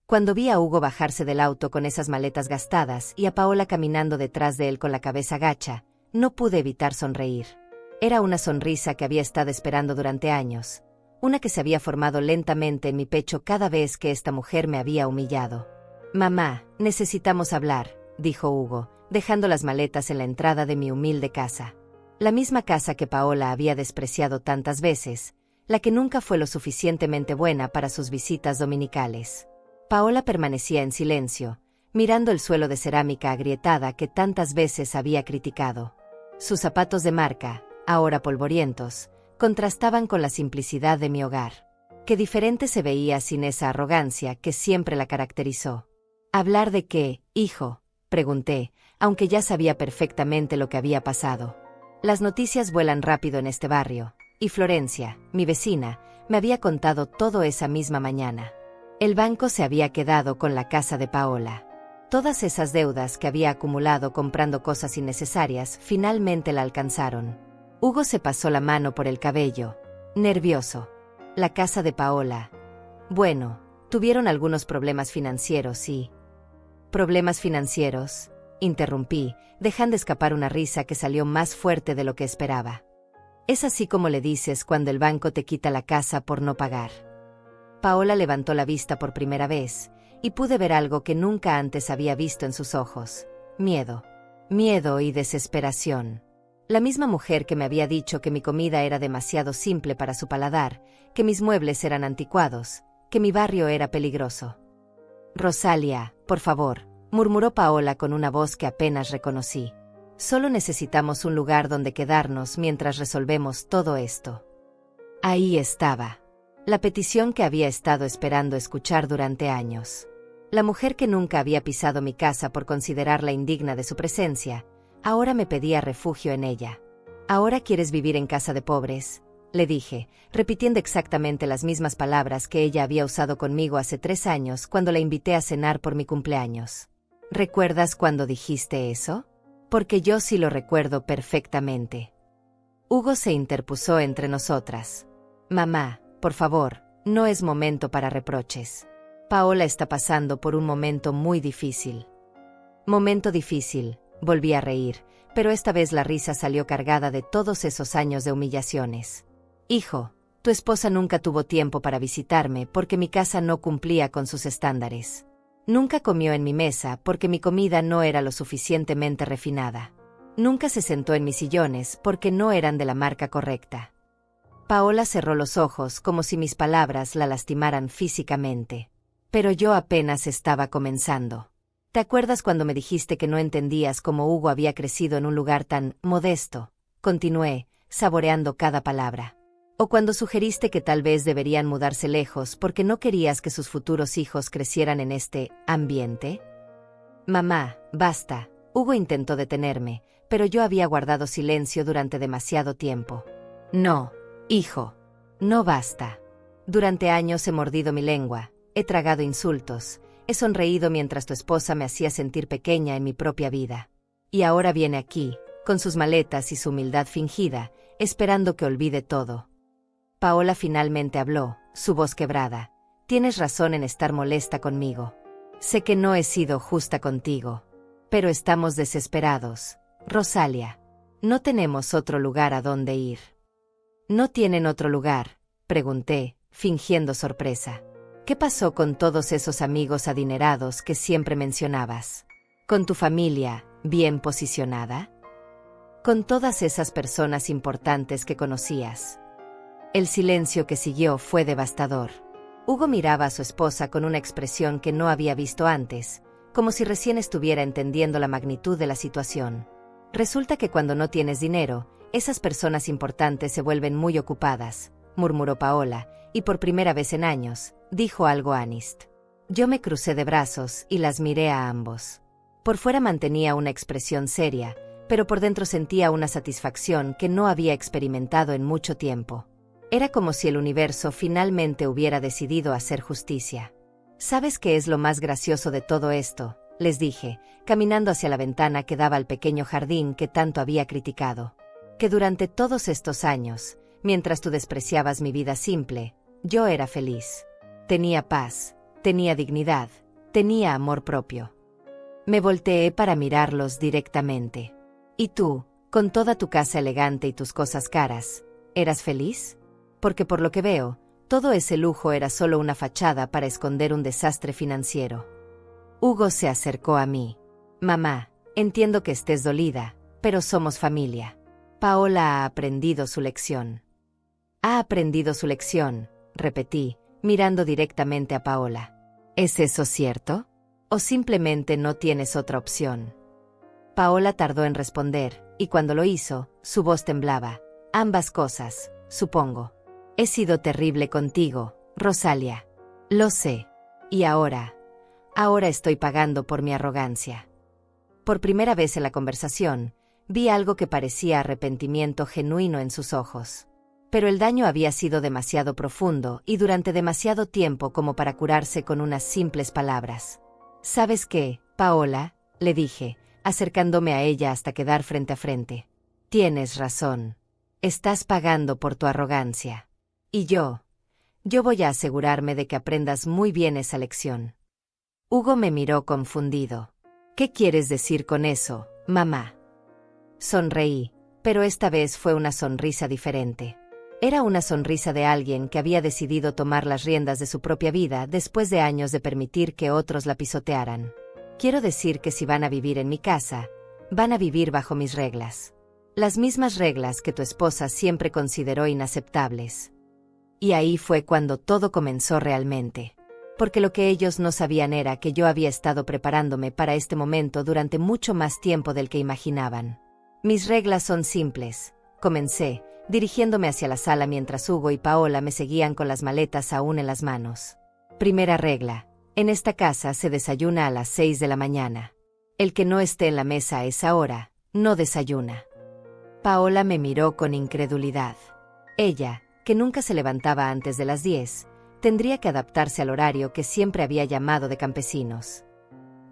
Cuando vi a Hugo bajarse del auto con esas maletas gastadas y a Paola caminando detrás de él con la cabeza gacha, no pude evitar sonreír. Era una sonrisa que había estado esperando durante años, una que se había formado lentamente en mi pecho cada vez que esta mujer me había humillado. «Mamá, necesitamos hablar», dijo Hugo, dejando las maletas en la entrada de mi humilde casa. La misma casa que Paola había despreciado tantas veces, la que nunca fue lo suficientemente buena para sus visitas dominicales. Paola permanecía en silencio, mirando el suelo de cerámica agrietada que tantas veces había criticado. Sus zapatos de marca, ahora polvorientos, contrastaban con la simplicidad de mi hogar. Qué diferente se veía sin esa arrogancia que siempre la caracterizó. «¿Hablar de qué, hijo?», pregunté, aunque ya sabía perfectamente lo que había pasado. Las noticias vuelan rápido en este barrio, y Florencia, mi vecina, me había contado todo esa misma mañana. El banco se había quedado con la casa de Paola. Todas esas deudas que había acumulado comprando cosas innecesarias finalmente la alcanzaron. Hugo se pasó la mano por el cabello, nervioso. La casa de Paola. Bueno, tuvieron algunos problemas financieros y... ¿Problemas financieros?, interrumpí, dejando escapar una risa que salió más fuerte de lo que esperaba. Es así como le dices cuando el banco te quita la casa por no pagar. Paola levantó la vista por primera vez, y pude ver algo que nunca antes había visto en sus ojos: miedo. Miedo y desesperación. La misma mujer que me había dicho que mi comida era demasiado simple para su paladar, que mis muebles eran anticuados, que mi barrio era peligroso. «Rosalia, por favor», murmuró Paola con una voz que apenas reconocí. «Solo necesitamos un lugar donde quedarnos mientras resolvemos todo esto». Ahí estaba. La petición que había estado esperando escuchar durante años. La mujer que nunca había pisado mi casa por considerarla indigna de su presencia, ahora me pedía refugio en ella. «¿Ahora quieres vivir en casa de pobres?», le dije, repitiendo exactamente las mismas palabras que ella había usado conmigo hace 3 años cuando la invité a cenar por mi cumpleaños. «¿Recuerdas cuando dijiste eso?», porque yo sí lo recuerdo perfectamente. Hugo se interpuso entre nosotras. «Mamá, por favor, no es momento para reproches. Paola está pasando por un momento muy difícil». «Momento difícil», volví a reír, pero esta vez la risa salió cargada de todos esos años de humillaciones. «Hijo, tu esposa nunca tuvo tiempo para visitarme porque mi casa no cumplía con sus estándares. Nunca comió en mi mesa porque mi comida no era lo suficientemente refinada. Nunca se sentó en mis sillones porque no eran de la marca correcta». Paola cerró los ojos como si mis palabras la lastimaran físicamente. «Pero yo apenas estaba comenzando. ¿Te acuerdas cuando me dijiste que no entendías cómo Hugo había crecido en un lugar tan modesto?», continué, saboreando cada palabra. «O cuando sugeriste que tal vez deberían mudarse lejos porque no querías que sus futuros hijos crecieran en este ambiente». «Mamá, basta», Hugo intentó detenerme, pero yo había guardado silencio durante demasiado tiempo. «No, hijo, no basta. Durante años he mordido mi lengua, he tragado insultos, he sonreído mientras tu esposa me hacía sentir pequeña en mi propia vida. Y ahora viene aquí, con sus maletas y su humildad fingida, esperando que olvide todo». Paola finalmente habló, su voz quebrada. «Tienes razón en estar molesta conmigo. Sé que no he sido justa contigo. Pero estamos desesperados, Rosalia. No tenemos otro lugar a donde ir». «¿No tienen otro lugar?», pregunté, fingiendo sorpresa. «¿Qué pasó con todos esos amigos adinerados que siempre mencionabas? ¿Con tu familia, bien posicionada? ¿Con todas esas personas importantes que conocías?». El silencio que siguió fue devastador. Hugo miraba a su esposa con una expresión que no había visto antes, como si recién estuviera entendiendo la magnitud de la situación. «Resulta que cuando no tienes dinero, esas personas importantes se vuelven muy ocupadas», murmuró Paola, y por primera vez en años, dijo algo Anist. Yo me crucé de brazos y las miré a ambos. Por fuera mantenía una expresión seria, pero por dentro sentía una satisfacción que no había experimentado en mucho tiempo. Era como si el universo finalmente hubiera decidido hacer justicia. «¿Sabes qué es lo más gracioso de todo esto?», les dije, caminando hacia la ventana que daba al pequeño jardín que tanto había criticado. «Que durante todos estos años, mientras tú despreciabas mi vida simple, yo era feliz. Tenía paz, tenía dignidad, tenía amor propio. Me volteé para mirarlos directamente. ¿Y tú, con toda tu casa elegante y tus cosas caras, eras feliz? Porque por lo que veo, todo ese lujo era solo una fachada para esconder un desastre financiero. Hugo se acercó a mí. Mamá, entiendo que estés dolida, pero somos familia. Paola ha aprendido su lección. Ha aprendido su lección, repetí, mirando directamente a Paola. ¿Es eso cierto? ¿O simplemente no tienes otra opción? Paola tardó en responder, y cuando lo hizo, su voz temblaba. Ambas cosas, supongo. He sido terrible contigo, Rosalia. Lo sé. Y ahora estoy pagando por mi arrogancia. Por primera vez en la conversación, vi algo que parecía arrepentimiento genuino en sus ojos. Pero el daño había sido demasiado profundo y durante demasiado tiempo como para curarse con unas simples palabras. ¿Sabes qué, Paola?, le dije, acercándome a ella hasta quedar frente a frente. Tienes razón. Estás pagando por tu arrogancia. Y yo voy a asegurarme de que aprendas muy bien esa lección. Hugo me miró confundido. ¿Qué quieres decir con eso, mamá? Sonreí, pero esta vez fue una sonrisa diferente. Era una sonrisa de alguien que había decidido tomar las riendas de su propia vida después de años de permitir que otros la pisotearan. Quiero decir que si van a vivir en mi casa, van a vivir bajo mis reglas. Las mismas reglas que tu esposa siempre consideró inaceptables. Y ahí fue cuando todo comenzó realmente. Porque lo que ellos no sabían era que yo había estado preparándome para este momento durante mucho más tiempo del que imaginaban. Mis reglas son simples, comencé, dirigiéndome hacia la sala mientras Hugo y Paola me seguían con las maletas aún en las manos. Primera regla: en esta casa se desayuna a las 6 de la mañana. El que no esté en la mesa a esa hora, no desayuna. Paola me miró con incredulidad. Ella, que nunca se levantaba antes de las 10, tendría que adaptarse al horario que siempre había llamado de campesinos.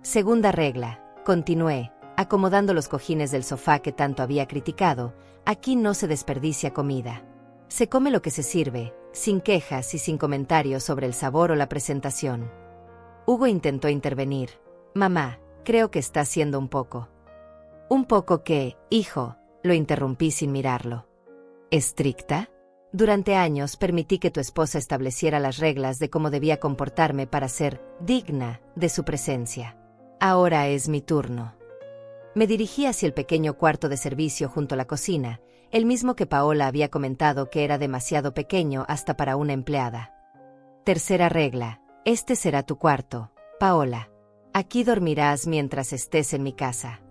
Segunda regla, continué, acomodando los cojines del sofá que tanto había criticado. Aquí no se desperdicia comida. Se come lo que se sirve, sin quejas y sin comentarios sobre el sabor o la presentación. Hugo intentó intervenir. Mamá, creo que está siendo un poco. ¿Un poco qué, hijo? Lo interrumpí sin mirarlo. ¿Estricta? Durante años permití que tu esposa estableciera las reglas de cómo debía comportarme para ser digna de su presencia. Ahora es mi turno. Me dirigí hacia el pequeño cuarto de servicio junto a la cocina, el mismo que Paola había comentado que era demasiado pequeño hasta para una empleada. Tercera regla: este será tu cuarto, Paola. Aquí dormirás mientras estés en mi casa.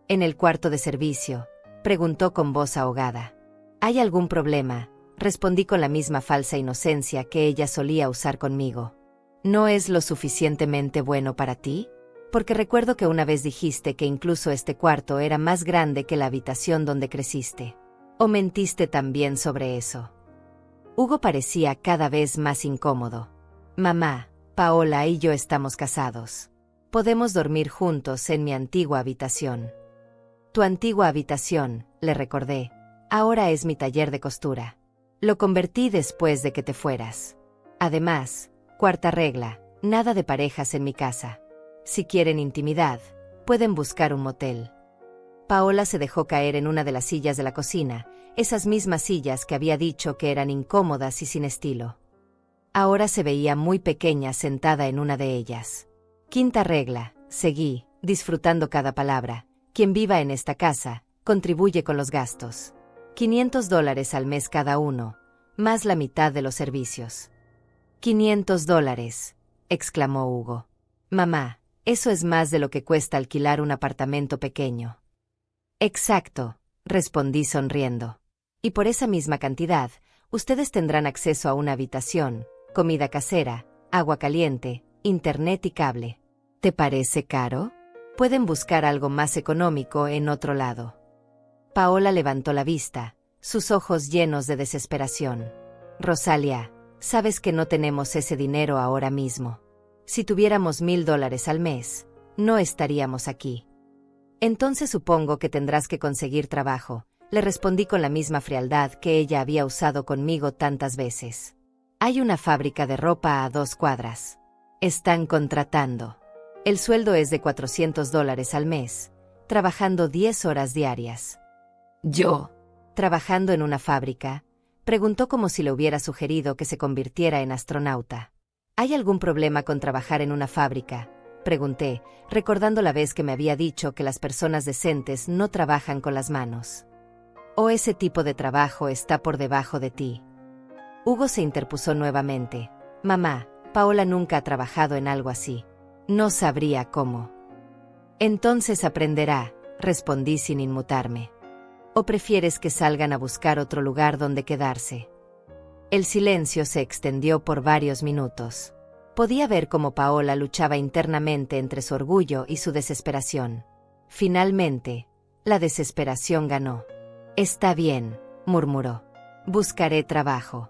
¿En el cuarto de servicio?, preguntó con voz ahogada. ¿Hay algún problema?, respondí con la misma falsa inocencia que ella solía usar conmigo. ¿No es lo suficientemente bueno para ti? Porque recuerdo que una vez dijiste que incluso este cuarto era más grande que la habitación donde creciste. ¿O mentiste también sobre eso? Hugo parecía cada vez más incómodo. Mamá, Paola y yo estamos casados. Podemos dormir juntos en mi antigua habitación. Tu antigua habitación, le recordé. Ahora es mi taller de costura. Lo convertí después de que te fueras. Además, cuarta regla, nada de parejas en mi casa. Si quieren intimidad, pueden buscar un motel. Paola se dejó caer en una de las sillas de la cocina, esas mismas sillas que había dicho que eran incómodas y sin estilo. Ahora se veía muy pequeña sentada en una de ellas. Quinta regla, seguí, disfrutando cada palabra. Quien viva en esta casa, contribuye con los gastos. $500 al mes cada uno, más la mitad de los servicios. $500, exclamó Hugo. Mamá, eso es más de lo que cuesta alquilar un apartamento pequeño. Exacto, respondí sonriendo. Y por esa misma cantidad, ustedes tendrán acceso a una habitación, comida casera, agua caliente, internet y cable. ¿Te parece caro? Pueden buscar algo más económico en otro lado. Paola levantó la vista, sus ojos llenos de desesperación. Rosalia, sabes que no tenemos ese dinero ahora mismo. Si tuviéramos $1000 al mes, no estaríamos aquí. Entonces supongo que tendrás que conseguir trabajo, le respondí con la misma frialdad que ella había usado conmigo tantas veces. Hay una fábrica de ropa a 2 cuadras. Están contratando. El sueldo es de $400 al mes, trabajando 10 horas diarias. Yo, trabajando en una fábrica, preguntó como si le hubiera sugerido que se convirtiera en astronauta. ¿Hay algún problema con trabajar en una fábrica?, pregunté, recordando la vez que me había dicho que las personas decentes no trabajan con las manos. ¿O ese tipo de trabajo está por debajo de ti? Hugo se interpuso nuevamente. Mamá, Paola nunca ha trabajado en algo así. No sabría cómo. Entonces aprenderá, respondí sin inmutarme. ¿O prefieres que salgan a buscar otro lugar donde quedarse? El silencio se extendió por varios minutos. Podía ver cómo Paola luchaba internamente entre su orgullo y su desesperación. Finalmente, la desesperación ganó. Está bien, murmuró. Buscaré trabajo.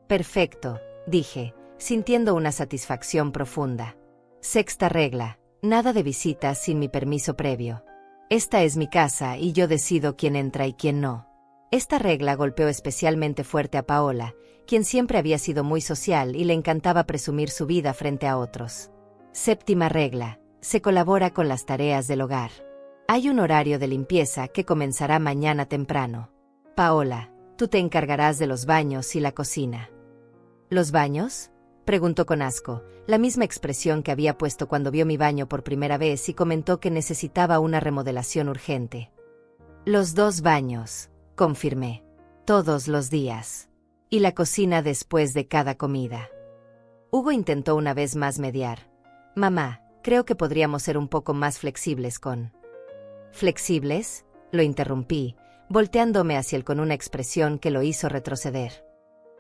Perfecto, dije, sintiendo una satisfacción profunda. Sexta regla, nada de visitas sin mi permiso previo. Esta es mi casa y yo decido quién entra y quién no. Esta regla golpeó especialmente fuerte a Paola, quien siempre había sido muy social y le encantaba presumir su vida frente a otros. Séptima regla, se colabora con las tareas del hogar. Hay un horario de limpieza que comenzará mañana temprano. Paola, tú te encargarás de los baños y la cocina. ¿Los baños?, preguntó con asco, la misma expresión que había puesto cuando vio mi baño por primera vez y comentó que necesitaba una remodelación urgente. Los 2 baños, confirmé. Todos los días. Y la cocina después de cada comida. Hugo intentó una vez más mediar. Mamá, creo que podríamos ser un poco más flexibles con... ¿Flexibles?, lo interrumpí, volteándome hacia él con una expresión que lo hizo retroceder.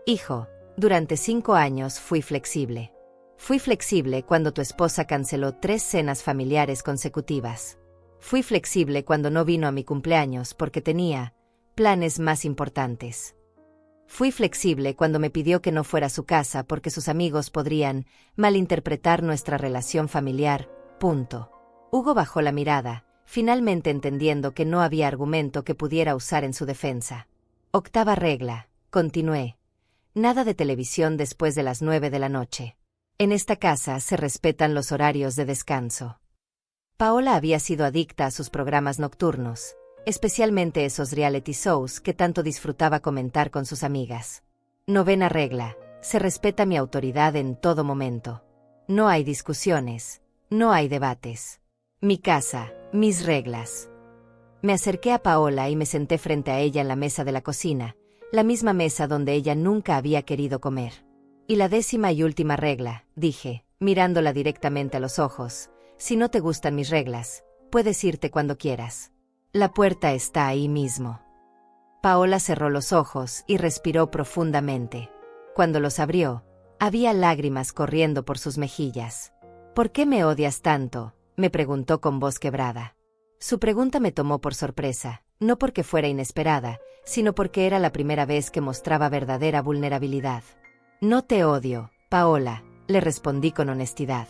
Hijo, durante 5 años fui flexible. Fui flexible cuando tu esposa canceló 3 cenas familiares consecutivas. Fui flexible cuando no vino a mi cumpleaños porque tenía planes más importantes. Fui flexible cuando me pidió que no fuera a su casa porque sus amigos podrían malinterpretar nuestra relación familiar. Punto. Hugo bajó la mirada, finalmente entendiendo que no había argumento que pudiera usar en su defensa. Octava regla, continué. Nada de televisión después de las 9 de la noche. En esta casa se respetan los horarios de descanso. Paola había sido adicta a sus programas nocturnos, especialmente esos reality shows que tanto disfrutaba comentar con sus amigas. Novena regla, se respeta mi autoridad en todo momento. No hay discusiones, no hay debates. Mi casa, mis reglas. Me acerqué a Paola y me senté frente a ella en la mesa de la cocina, la misma mesa donde ella nunca había querido comer. Y la 10ª y última regla, dije, mirándola directamente a los ojos, si no te gustan mis reglas, puedes irte cuando quieras. La puerta está ahí mismo. Paola cerró los ojos y respiró profundamente. Cuando los abrió, había lágrimas corriendo por sus mejillas. ¿Por qué me odias tanto?, me preguntó con voz quebrada. Su pregunta me tomó por sorpresa, no porque fuera inesperada, sino porque era la primera vez que mostraba verdadera vulnerabilidad. No te odio, Paola, le respondí con honestidad.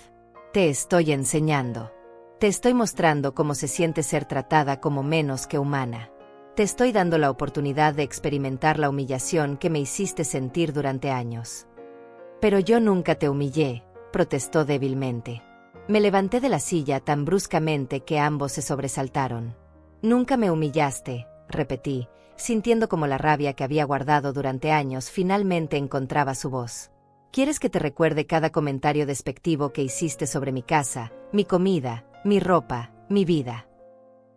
Te estoy enseñando. Te estoy mostrando cómo se siente ser tratada como menos que humana. Te estoy dando la oportunidad de experimentar la humillación que me hiciste sentir durante años. Pero yo nunca te humillé, protestó débilmente. Me levanté de la silla tan bruscamente que ambos se sobresaltaron. Nunca me humillaste, repetí, sintiendo como la rabia que había guardado durante años finalmente encontraba su voz. ¿Quieres que te recuerde cada comentario despectivo que hiciste sobre mi casa, mi comida, mi ropa, mi vida?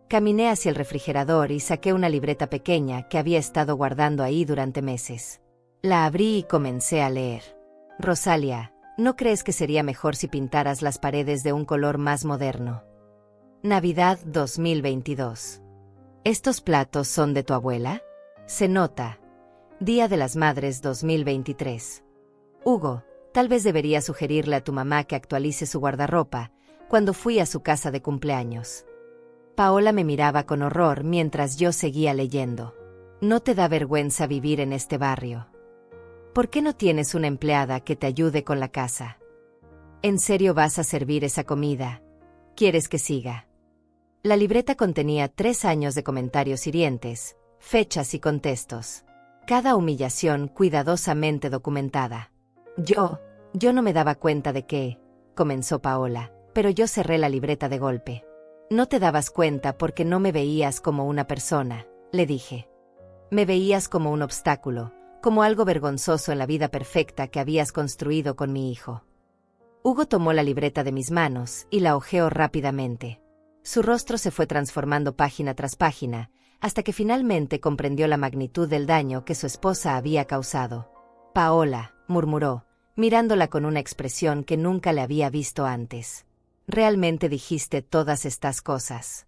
Caminé hacia el refrigerador y saqué una libreta pequeña que había estado guardando ahí durante meses. La abrí y comencé a leer. Rosalia, ¿no crees que sería mejor si pintaras las paredes de un color más moderno? Navidad 2022. ¿Estos platos son de tu abuela? Se nota. Día de las Madres 2023. Hugo, tal vez debería sugerirle a tu mamá que actualice su guardarropa cuando fui a su casa de cumpleaños. Paola me miraba con horror mientras yo seguía leyendo. ¿No te da vergüenza vivir en este barrio? ¿Por qué no tienes una empleada que te ayude con la casa? ¿En serio vas a servir esa comida? ¿Quieres que siga? La libreta contenía 3 años de comentarios hirientes, fechas y contextos. Cada humillación cuidadosamente documentada. Yo no me daba cuenta de que comenzó Paola, pero yo cerré la libreta de golpe. No te dabas cuenta porque no me veías como una persona, le dije. Me veías como un obstáculo, como algo vergonzoso en la vida perfecta que habías construido con mi hijo. Hugo tomó la libreta de mis manos y la hojeó rápidamente. Su rostro se fue transformando página tras página, hasta que finalmente comprendió la magnitud del daño que su esposa había causado. Paola, murmuró, mirándola con una expresión que nunca le había visto antes. ¿Realmente dijiste todas estas cosas?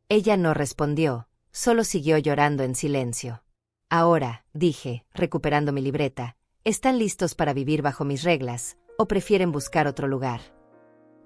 Ella no respondió, solo siguió llorando en silencio. Ahora, dije, recuperando mi libreta, ¿están listos para vivir bajo mis reglas, o prefieren buscar otro lugar?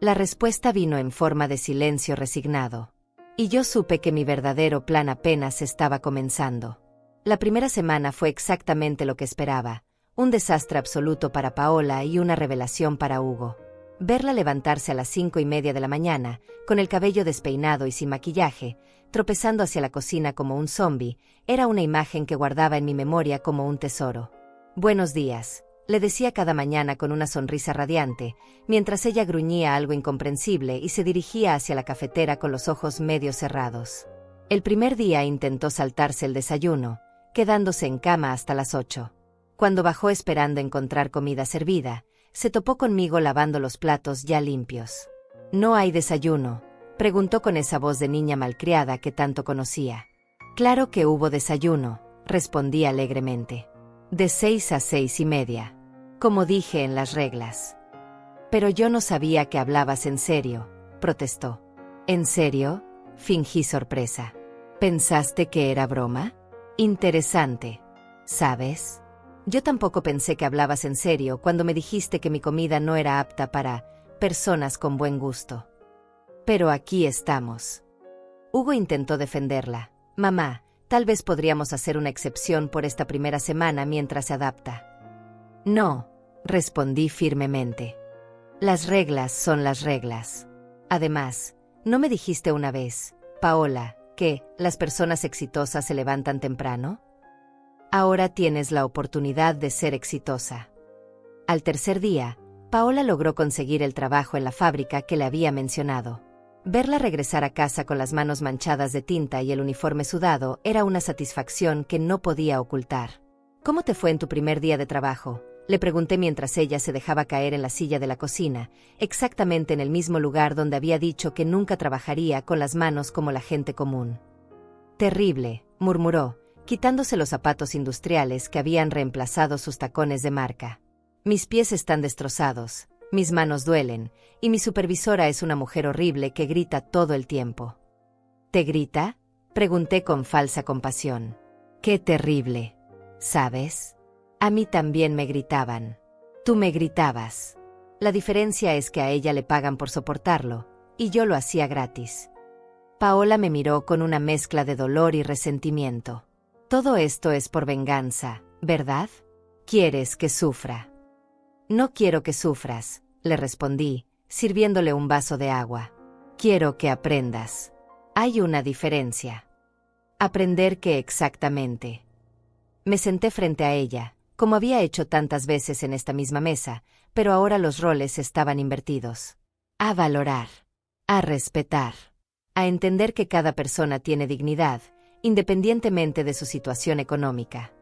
La respuesta vino en forma de silencio resignado. Y yo supe que mi verdadero plan apenas estaba comenzando. La primera semana fue exactamente lo que esperaba, un desastre absoluto para Paola y una revelación para Hugo. Verla levantarse a las 5:30 de la mañana, con el cabello despeinado y sin maquillaje, tropezando hacia la cocina como un zombi, era una imagen que guardaba en mi memoria como un tesoro. «Buenos días», le decía cada mañana con una sonrisa radiante, mientras ella gruñía algo incomprensible y se dirigía hacia la cafetera con los ojos medio cerrados. El primer día intentó saltarse el desayuno, quedándose en cama hasta las 8. Cuando bajó esperando encontrar comida servida, se topó conmigo lavando los platos ya limpios. «¿No hay desayuno?», preguntó con esa voz de niña malcriada que tanto conocía. «Claro que hubo desayuno», respondí alegremente. «De 6 a 6:30, como dije en las reglas». «Pero yo no sabía que hablabas en serio», protestó. «¿En serio?», fingí sorpresa. «¿Pensaste que era broma? Interesante. ¿Sabes? Yo tampoco pensé que hablabas en serio cuando me dijiste que mi comida no era apta para personas con buen gusto. Pero aquí estamos». Hugo intentó defenderla. «Mamá, tal vez podríamos hacer una excepción por esta primera semana mientras se adapta». «No», respondí firmemente. «Las reglas son las reglas. Además, ¿no me dijiste una vez, Paola, que las personas exitosas se levantan temprano? Ahora tienes la oportunidad de ser exitosa». Al tercer día, Paola logró conseguir el trabajo en la fábrica que le había mencionado. Verla regresar a casa con las manos manchadas de tinta y el uniforme sudado era una satisfacción que no podía ocultar. «¿Cómo te fue en tu primer día de trabajo?», le pregunté mientras ella se dejaba caer en la silla de la cocina, exactamente en el mismo lugar donde había dicho que nunca trabajaría con las manos como la gente común. «Terrible», murmuró, quitándose los zapatos industriales que habían reemplazado sus tacones de marca. «Mis pies están destrozados, mis manos duelen, y mi supervisora es una mujer horrible que grita todo el tiempo». «¿Te grita?», pregunté con falsa compasión. «Qué terrible. ¿Sabes? A mí también me gritaban. Tú me gritabas. La diferencia es que a ella le pagan por soportarlo, y yo lo hacía gratis». Paola me miró con una mezcla de dolor y resentimiento. «Todo esto es por venganza, ¿verdad? ¿Quieres que sufra?». «No quiero que sufras», le respondí, sirviéndole un vaso de agua. «Quiero que aprendas. Hay una diferencia». «¿Aprender qué exactamente?». Me senté frente a ella, como había hecho tantas veces en esta misma mesa, pero ahora los roles estaban invertidos. A valorar. A respetar. A entender que cada persona tiene dignidad, independientemente de su situación económica.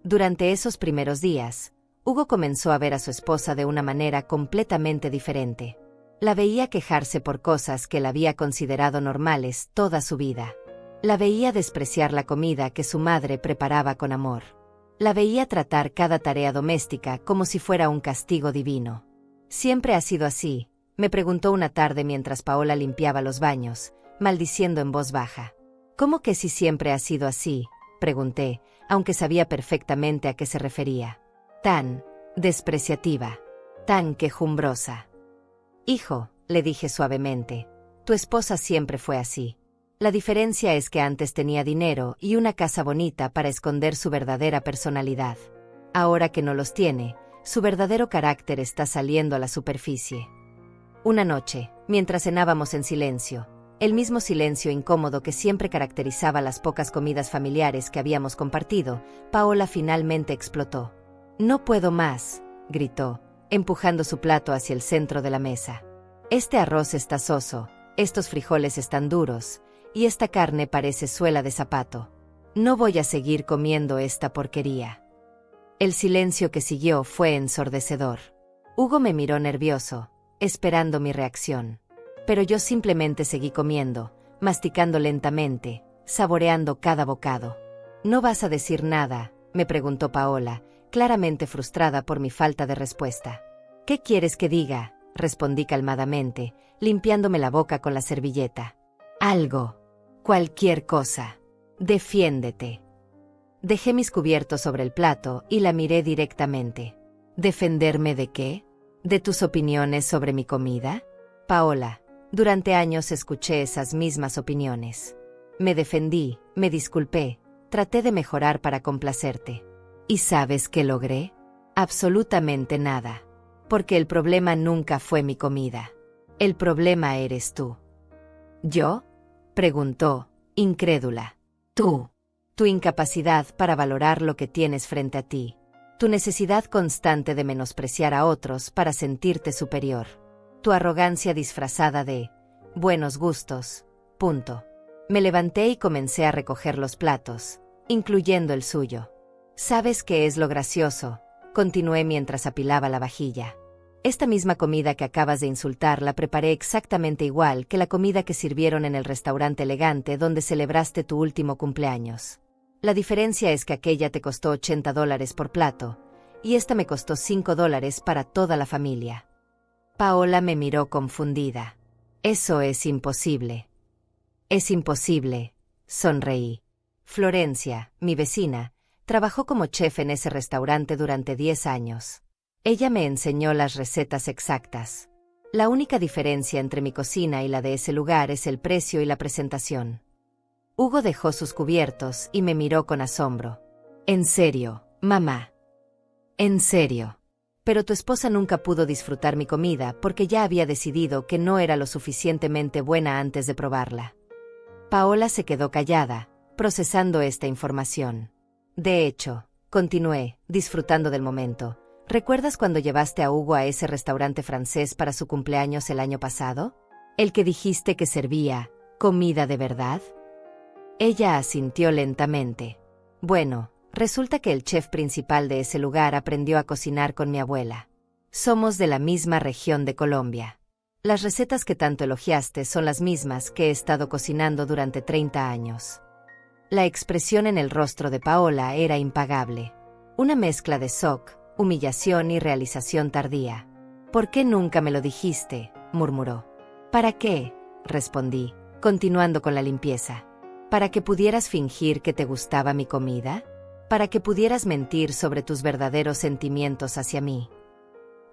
Durante esos primeros días, Hugo comenzó a ver a su esposa de una manera completamente diferente. La veía quejarse por cosas que él había considerado normales toda su vida. La veía despreciar la comida que su madre preparaba con amor. La veía tratar cada tarea doméstica como si fuera un castigo divino. «¿Siempre ha sido así?», me preguntó una tarde mientras Paola limpiaba los baños, maldiciendo en voz baja. «¿Cómo que si siempre ha sido así?», pregunté, aunque sabía perfectamente a qué se refería. «Tan despreciativa, tan quejumbrosa». «Hijo», le dije suavemente, «tu esposa siempre fue así. La diferencia es que antes tenía dinero y una casa bonita para esconder su verdadera personalidad. Ahora que no los tiene, su verdadero carácter está saliendo a la superficie». Una noche, mientras cenábamos en silencio, el mismo silencio incómodo que siempre caracterizaba las pocas comidas familiares que habíamos compartido, Paola finalmente explotó. «No puedo más», gritó, empujando su plato hacia el centro de la mesa. Este arroz está soso, estos frijoles están duros, y esta carne parece suela de zapato. No voy a seguir comiendo esta porquería. El silencio que siguió fue ensordecedor. Hugo me miró nervioso, esperando mi reacción. Pero yo simplemente seguí comiendo, masticando lentamente, saboreando cada bocado. ¿No vas a decir nada?, me preguntó Paola, claramente frustrada por mi falta de respuesta. ¿Qué quieres que diga?, respondí calmadamente, limpiándome la boca con la servilleta. Algo. Cualquier cosa. Defiéndete. Dejé mis cubiertos sobre el plato y la miré directamente. ¿Defenderme de qué? ¿De tus opiniones sobre mi comida? Paola, durante años escuché esas mismas opiniones. Me defendí, me disculpé, traté de mejorar para complacerte. ¿Y sabes qué logré? Absolutamente nada. Porque el problema nunca fue mi comida. El problema eres tú. ¿Yo?, preguntó, incrédula. Tú. Tu incapacidad para valorar lo que tienes frente a ti. Tu necesidad constante de menospreciar a otros para sentirte superior. Tu arrogancia disfrazada de buenos gustos. Punto. Me levanté y comencé a recoger los platos, incluyendo el suyo. ¿Sabes qué es lo gracioso?, continué mientras apilaba la vajilla. Esta misma comida que acabas de insultar la preparé exactamente igual que la comida que sirvieron en el restaurante elegante donde celebraste tu último cumpleaños. La diferencia es que aquella te costó $80 por plato, y esta me costó $5 para toda la familia. Paola me miró confundida. Eso es imposible. Es imposible, sonreí. Florencia, mi vecina, trabajó como chef en ese restaurante durante 10 años. Ella me enseñó las recetas exactas. La única diferencia entre mi cocina y la de ese lugar es el precio y la presentación. Hugo dejó sus cubiertos y me miró con asombro. ¿En serio, mamá? ¿En serio? Pero tu esposa nunca pudo disfrutar mi comida porque ya había decidido que no era lo suficientemente buena antes de probarla. Paola se quedó callada, procesando esta información. De hecho, continué, disfrutando del momento. ¿Recuerdas cuando llevaste a Hugo a ese restaurante francés para su cumpleaños el año pasado? ¿El que dijiste que servía comida de verdad? Ella asintió lentamente. Bueno, resulta que el chef principal de ese lugar aprendió a cocinar con mi abuela. Somos de la misma región de Colombia. Las recetas que tanto elogiaste son las mismas que he estado cocinando durante 30 años. La expresión en el rostro de Paola era impagable. Una mezcla de shock, humillación y realización tardía. ¿Por qué nunca me lo dijiste?, murmuró. ¿Para qué?, respondí, continuando con la limpieza. ¿Para que pudieras fingir que te gustaba mi comida? ¿Para que pudieras mentir sobre tus verdaderos sentimientos hacia mí?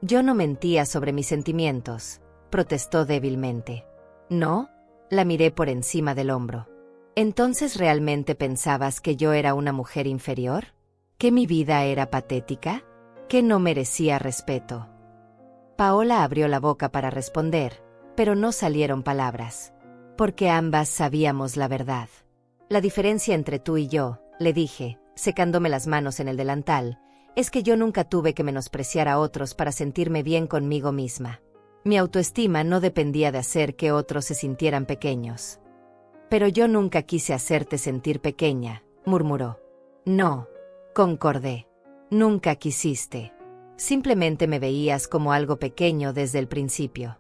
Yo no mentía sobre mis sentimientos, protestó débilmente. ¿No? La miré por encima del hombro. ¿Entonces realmente pensabas que yo era una mujer inferior? ¿Que mi vida era patética? ¿Que no merecía respeto? Paola abrió la boca para responder, pero no salieron palabras. Porque ambas sabíamos la verdad. La diferencia entre tú y yo, le dije, secándome las manos en el delantal, es que yo nunca tuve que menospreciar a otros para sentirme bien conmigo misma. Mi autoestima no dependía de hacer que otros se sintieran pequeños. Pero yo nunca quise hacerte sentir pequeña, murmuró. No, concordé. Nunca quisiste. Simplemente me veías como algo pequeño desde el principio.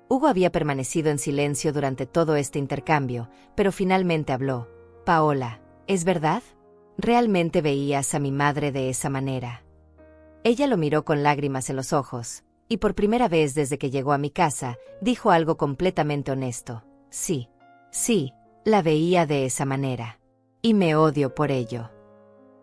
Hugo había permanecido en silencio durante todo este intercambio, pero finalmente habló. Paola, ¿es verdad? ¿Realmente veías a mi madre de esa manera? Ella lo miró con lágrimas en los ojos, y por primera vez desde que llegó a mi casa, dijo algo completamente honesto. Sí, la veía de esa manera. Y me odio por ello.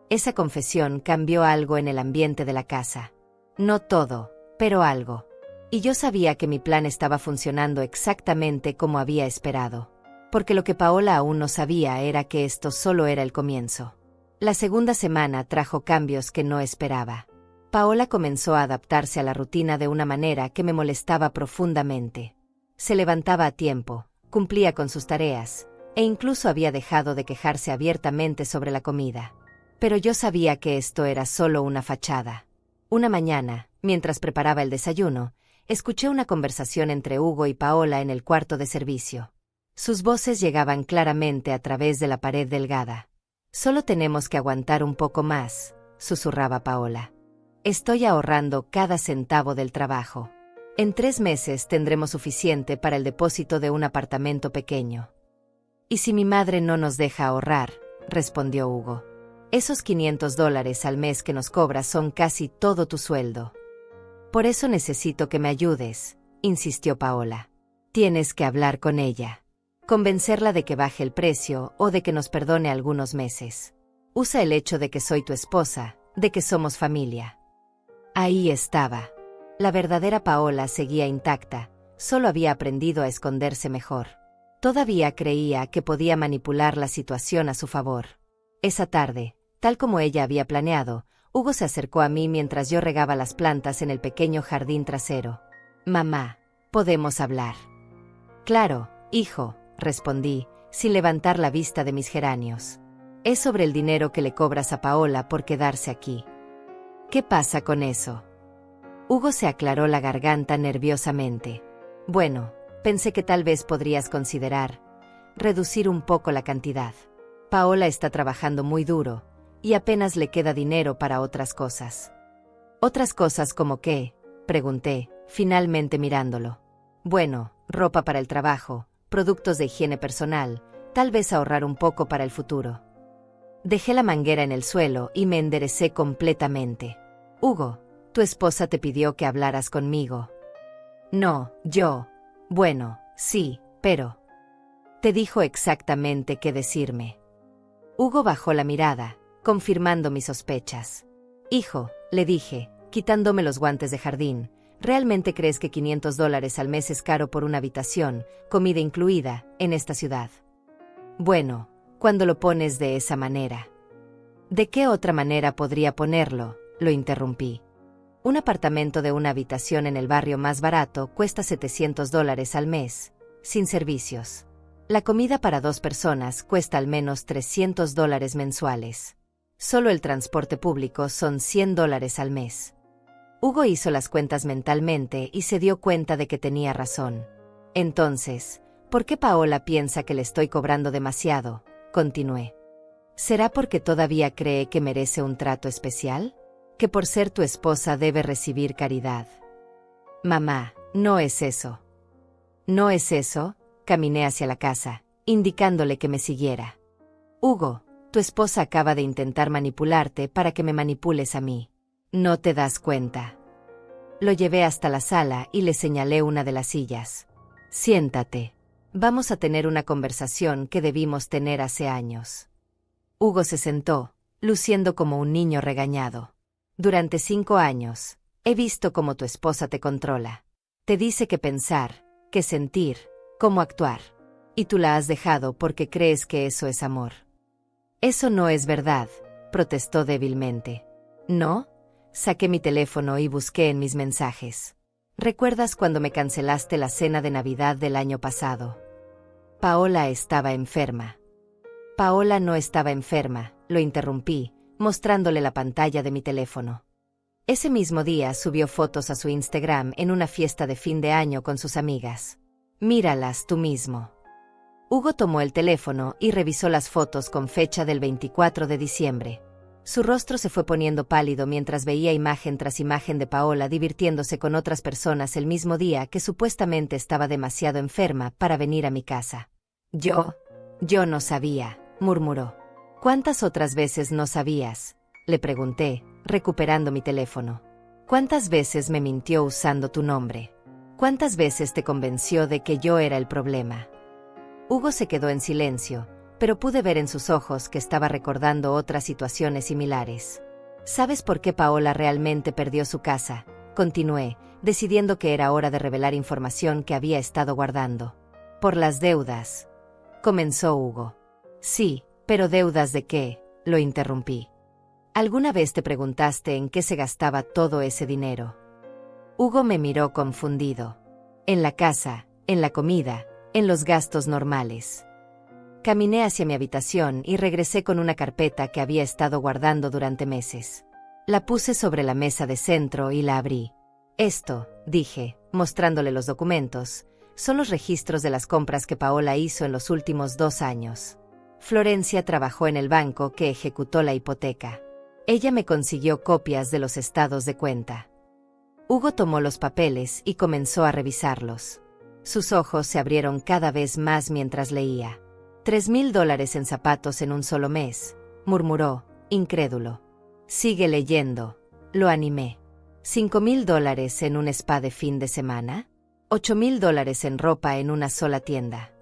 Esa confesión cambió algo en el ambiente de la casa. No todo, pero algo. Y yo sabía que mi plan estaba funcionando exactamente como había esperado. Porque lo que Paola aún no sabía era que esto solo era el comienzo. La segunda semana trajo cambios que no esperaba. Paola comenzó a adaptarse a la rutina de una manera que me molestaba profundamente. Se levantaba a tiempo, cumplía con sus tareas, e incluso había dejado de quejarse abiertamente sobre la comida. Pero yo sabía que esto era solo una fachada. Una mañana, mientras preparaba el desayuno, escuché una conversación entre Hugo y Paola en el cuarto de servicio. Sus voces llegaban claramente a través de la pared delgada. «Solo tenemos que aguantar un poco más», susurraba Paola. «Estoy ahorrando cada centavo del trabajo. En 3 meses tendremos suficiente para el depósito de un apartamento pequeño». «¿Y si mi madre no nos deja ahorrar?», respondió Hugo. «Esos $500 al mes que nos cobras son casi todo tu sueldo». «Por eso necesito que me ayudes», insistió Paola. «Tienes que hablar con ella. Convencerla de que baje el precio o de que nos perdone algunos meses. Usa el hecho de que soy tu esposa, de que somos familia». Ahí estaba. La verdadera Paola seguía intacta, solo había aprendido a esconderse mejor. Todavía creía que podía manipular la situación a su favor. Esa tarde, tal como ella había planeado, Hugo se acercó a mí mientras yo regaba las plantas en el pequeño jardín trasero. «Mamá, ¿podemos hablar?» «Claro, hijo», respondí, sin levantar la vista de mis geranios. «Es sobre el dinero que le cobras a Paola por quedarse aquí». «¿Qué pasa con eso?» Hugo se aclaró la garganta nerviosamente. «Bueno, pensé que tal vez podrías considerar reducir un poco la cantidad. Paola está trabajando muy duro, y apenas le queda dinero para otras cosas». «¿Otras cosas como qué?», pregunté, finalmente mirándolo. «Bueno, ropa para el trabajo, productos de higiene personal, tal vez ahorrar un poco para el futuro». Dejé la manguera en el suelo y me enderecé completamente. «Hugo, tu esposa te pidió que hablaras conmigo». «No, yo». «Bueno, sí, pero...». «Te dijo exactamente qué decirme». Hugo bajó la mirada, confirmando mis sospechas. «Hijo», le dije, quitándome los guantes de jardín, ¿realmente crees que $500 al mes es caro por una habitación, comida incluida, en esta ciudad?» «Bueno, cuando lo pones de esa manera». «¿De qué otra manera podría ponerlo?», lo interrumpí. «Un apartamento de una habitación en el barrio más barato cuesta $700 al mes, sin servicios. La comida para 2 personas cuesta al menos $300 mensuales. Solo el transporte público son $100 al mes». Hugo hizo las cuentas mentalmente y se dio cuenta de que tenía razón. «Entonces, ¿por qué Paola piensa que le estoy cobrando demasiado?», continué. «¿Será porque todavía cree que merece un trato especial? ¿Que por ser tu esposa debe recibir caridad?» «Mamá, no es eso». «¿No es eso?», caminé hacia la casa, indicándole que me siguiera. «Hugo, tu esposa acaba de intentar manipularte para que me manipules a mí. ¿No te das cuenta?». Lo llevé hasta la sala y le señalé una de las sillas. «Siéntate. Vamos a tener una conversación que debimos tener hace años». Hugo se sentó, luciendo como un niño regañado. «Durante 5 años, he visto cómo tu esposa te controla. Te dice qué pensar, qué sentir, cómo actuar. Y tú la has dejado porque crees que eso es amor». «Eso no es verdad», protestó débilmente. «¿No?». Saqué mi teléfono y busqué en mis mensajes. «¿Recuerdas cuando me cancelaste la cena de Navidad del año pasado?». Paola estaba enferma. «Paola no estaba enferma», lo interrumpí, mostrándole la pantalla de mi teléfono. Ese mismo día subió fotos a su Instagram en una fiesta de fin de año con sus amigas. «Míralas tú mismo». Hugo tomó el teléfono y revisó las fotos con fecha del 24 de diciembre. Su rostro se fue poniendo pálido mientras veía imagen tras imagen de Paola divirtiéndose con otras personas el mismo día que supuestamente estaba demasiado enferma para venir a mi casa. Yo no sabía», murmuró. «¿Cuántas otras veces no sabías?», le pregunté, recuperando mi teléfono. «¿Cuántas veces me mintió usando tu nombre? ¿Cuántas veces te convenció de que yo era el problema?». Hugo se quedó en silencio, pero pude ver en sus ojos que estaba recordando otras situaciones similares. «¿Sabes por qué Paola realmente perdió su casa?», continué, decidiendo que era hora de revelar información que había estado guardando. «Por las deudas», comenzó Hugo. «Sí, pero ¿deudas de qué?», lo interrumpí. «¿Alguna vez te preguntaste en qué se gastaba todo ese dinero?». Hugo me miró confundido. «En la casa, en la comida, en los gastos normales». Caminé hacia mi habitación y regresé con una carpeta que había estado guardando durante meses. La puse sobre la mesa de centro y la abrí. Esto, dije, mostrándole los documentos, son los registros de las compras que Paola hizo en los últimos 2 años. Florencia trabajó en el banco que ejecutó la hipoteca. Ella me consiguió copias de los estados de cuenta. Hugo tomó los papeles y comenzó a revisarlos. Sus ojos se abrieron cada vez más mientras leía. $3,000 en zapatos en un solo mes, murmuró, incrédulo. Sigue leyendo, lo animé. $5,000 en un spa de fin de semana, $8,000 en ropa en una sola tienda.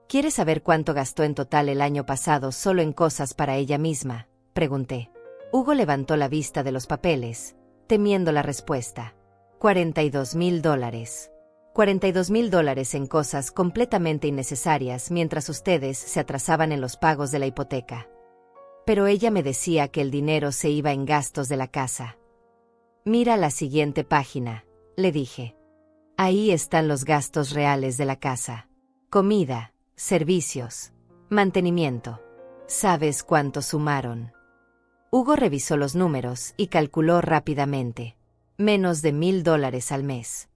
¿Quieres saber cuánto gastó en total el año pasado solo en cosas para ella misma?, pregunté. Hugo levantó la vista de los papeles, temiendo la respuesta. $42,000. $42,000 en cosas completamente innecesarias mientras ustedes se atrasaban en los pagos de la hipoteca. Pero ella me decía que el dinero se iba en gastos de la casa. Mira la siguiente página, le dije. Ahí están los gastos reales de la casa. Comida, servicios, mantenimiento. ¿Sabes cuánto sumaron? Hugo revisó los números y calculó rápidamente. Menos de $1,000 al mes.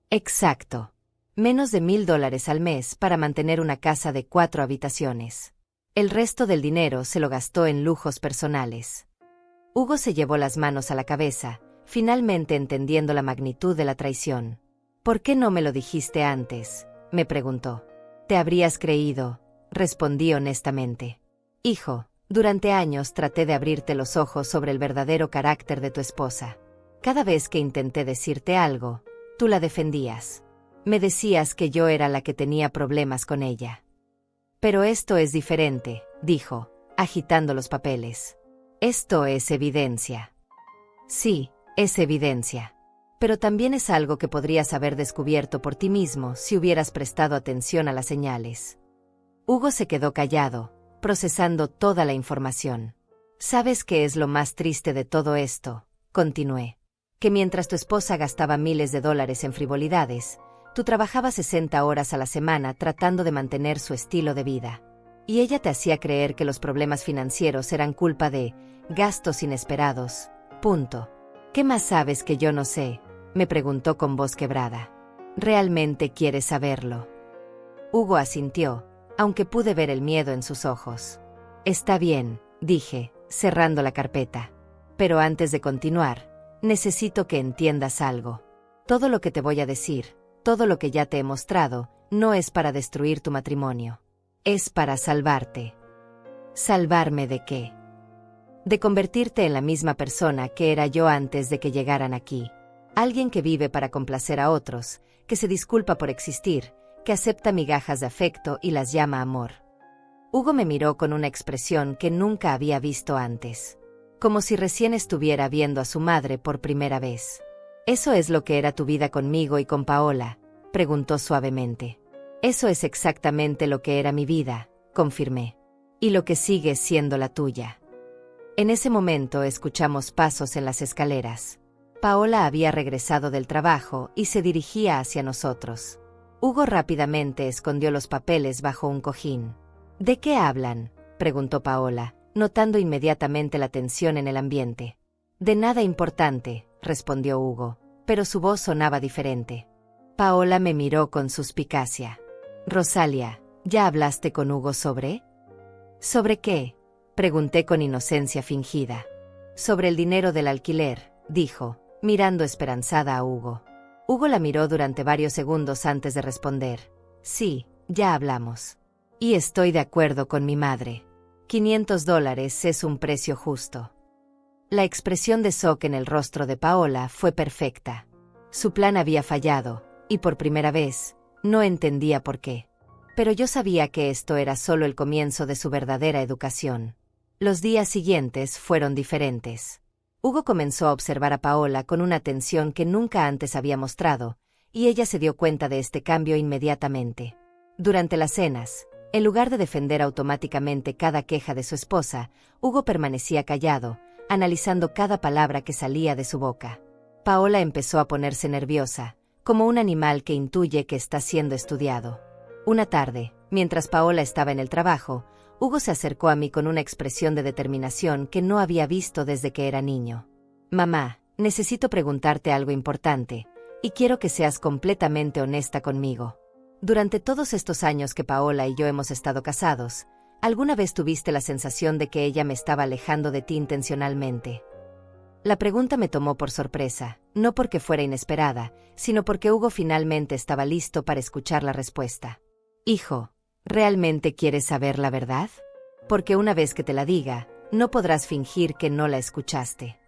Exacto. Menos de $1,000 al mes para mantener una casa de 4 habitaciones. El resto del dinero se lo gastó en lujos personales. Hugo se llevó las manos a la cabeza, finalmente entendiendo la magnitud de la traición. ¿Por qué no me lo dijiste antes?, me preguntó. Te habrías creído, respondí honestamente. Hijo, durante años traté de abrirte los ojos sobre el verdadero carácter de tu esposa. Cada vez que intenté decirte algo, tú la defendías. Me decías que yo era la que tenía problemas con ella. Pero esto es diferente, dijo, agitando los papeles. Esto es evidencia. Sí, es evidencia. Pero también es algo que podrías haber descubierto por ti mismo si hubieras prestado atención a las señales. Hugo se quedó callado, procesando toda la información. ¿Sabes qué es lo más triste de todo esto?, continué. Que mientras tu esposa gastaba miles de dólares en frivolidades, tú trabajabas 60 horas a la semana tratando de mantener su estilo de vida. Y ella te hacía creer que los problemas financieros eran culpa de gastos inesperados. Punto. ¿Qué más sabes que yo no sé?, me preguntó con voz quebrada. ¿Realmente quieres saberlo? Hugo asintió, aunque pude ver el miedo en sus ojos. Está bien, dije, cerrando la carpeta. Pero antes de continuar, necesito que entiendas algo. Todo lo que te voy a decir, todo lo que ya te he mostrado, no es para destruir tu matrimonio. Es para salvarte. ¿Salvarme de qué? De convertirte en la misma persona que era yo antes de que llegaran aquí. Alguien que vive para complacer a otros, que se disculpa por existir, que acepta migajas de afecto y las llama amor. Hugo me miró con una expresión que nunca había visto antes. Como si recién estuviera viendo a su madre por primera vez. ¿Eso es lo que era tu vida conmigo y con Paola?, preguntó suavemente. Eso es exactamente lo que era mi vida, confirmé. Y lo que sigue siendo la tuya. En ese momento escuchamos pasos en las escaleras. Paola había regresado del trabajo y se dirigía hacia nosotros. Hugo rápidamente escondió los papeles bajo un cojín. ¿De qué hablan?, preguntó Paola, notando inmediatamente la tensión en el ambiente. De nada importante, respondió Hugo, pero su voz sonaba diferente. Paola me miró con suspicacia. Rosalia, ¿ya hablaste con Hugo sobre? ¿Sobre qué?, pregunté con inocencia fingida. Sobre el dinero del alquiler, dijo, mirando esperanzada a Hugo. Hugo la miró durante varios segundos antes de responder. Sí, ya hablamos. Y estoy de acuerdo con mi madre. $500 es un precio justo. La expresión de shock en el rostro de Paola fue perfecta. Su plan había fallado, y por primera vez, no entendía por qué. Pero yo sabía que esto era solo el comienzo de su verdadera educación. Los días siguientes fueron diferentes. Hugo comenzó a observar a Paola con una atención que nunca antes había mostrado, y ella se dio cuenta de este cambio inmediatamente. Durante las cenas, en lugar de defender automáticamente cada queja de su esposa, Hugo permanecía callado, analizando cada palabra que salía de su boca. Paola empezó a ponerse nerviosa, como un animal que intuye que está siendo estudiado. Una tarde, mientras Paola estaba en el trabajo, Hugo se acercó a mí con una expresión de determinación que no había visto desde que era niño. Mamá, necesito preguntarte algo importante, y quiero que seas completamente honesta conmigo. Durante todos estos años que Paola y yo hemos estado casados, ¿alguna vez tuviste la sensación de que ella me estaba alejando de ti intencionalmente? La pregunta me tomó por sorpresa, no porque fuera inesperada, sino porque Hugo finalmente estaba listo para escuchar la respuesta. Hijo, ¿realmente quieres saber la verdad? Porque una vez que te la diga, no podrás fingir que no la escuchaste.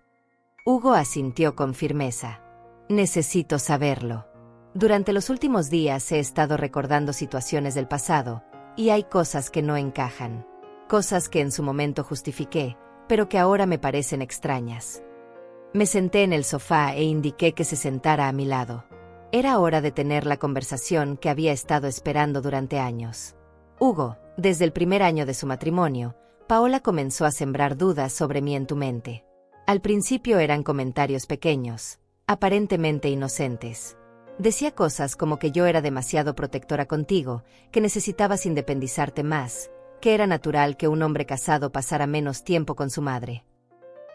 Hugo asintió con firmeza. Necesito saberlo. Durante los últimos días he estado recordando situaciones del pasado, y hay cosas que no encajan. Cosas que en su momento justifiqué, pero que ahora me parecen extrañas. Me senté en el sofá e indiqué que se sentara a mi lado. Era hora de tener la conversación que había estado esperando durante años. Hugo, desde el primer año de su matrimonio, Paola comenzó a sembrar dudas sobre mí en tu mente. Al principio eran comentarios pequeños, aparentemente inocentes. Decía cosas como que yo era demasiado protectora contigo, que necesitabas independizarte más, que era natural que un hombre casado pasara menos tiempo con su madre.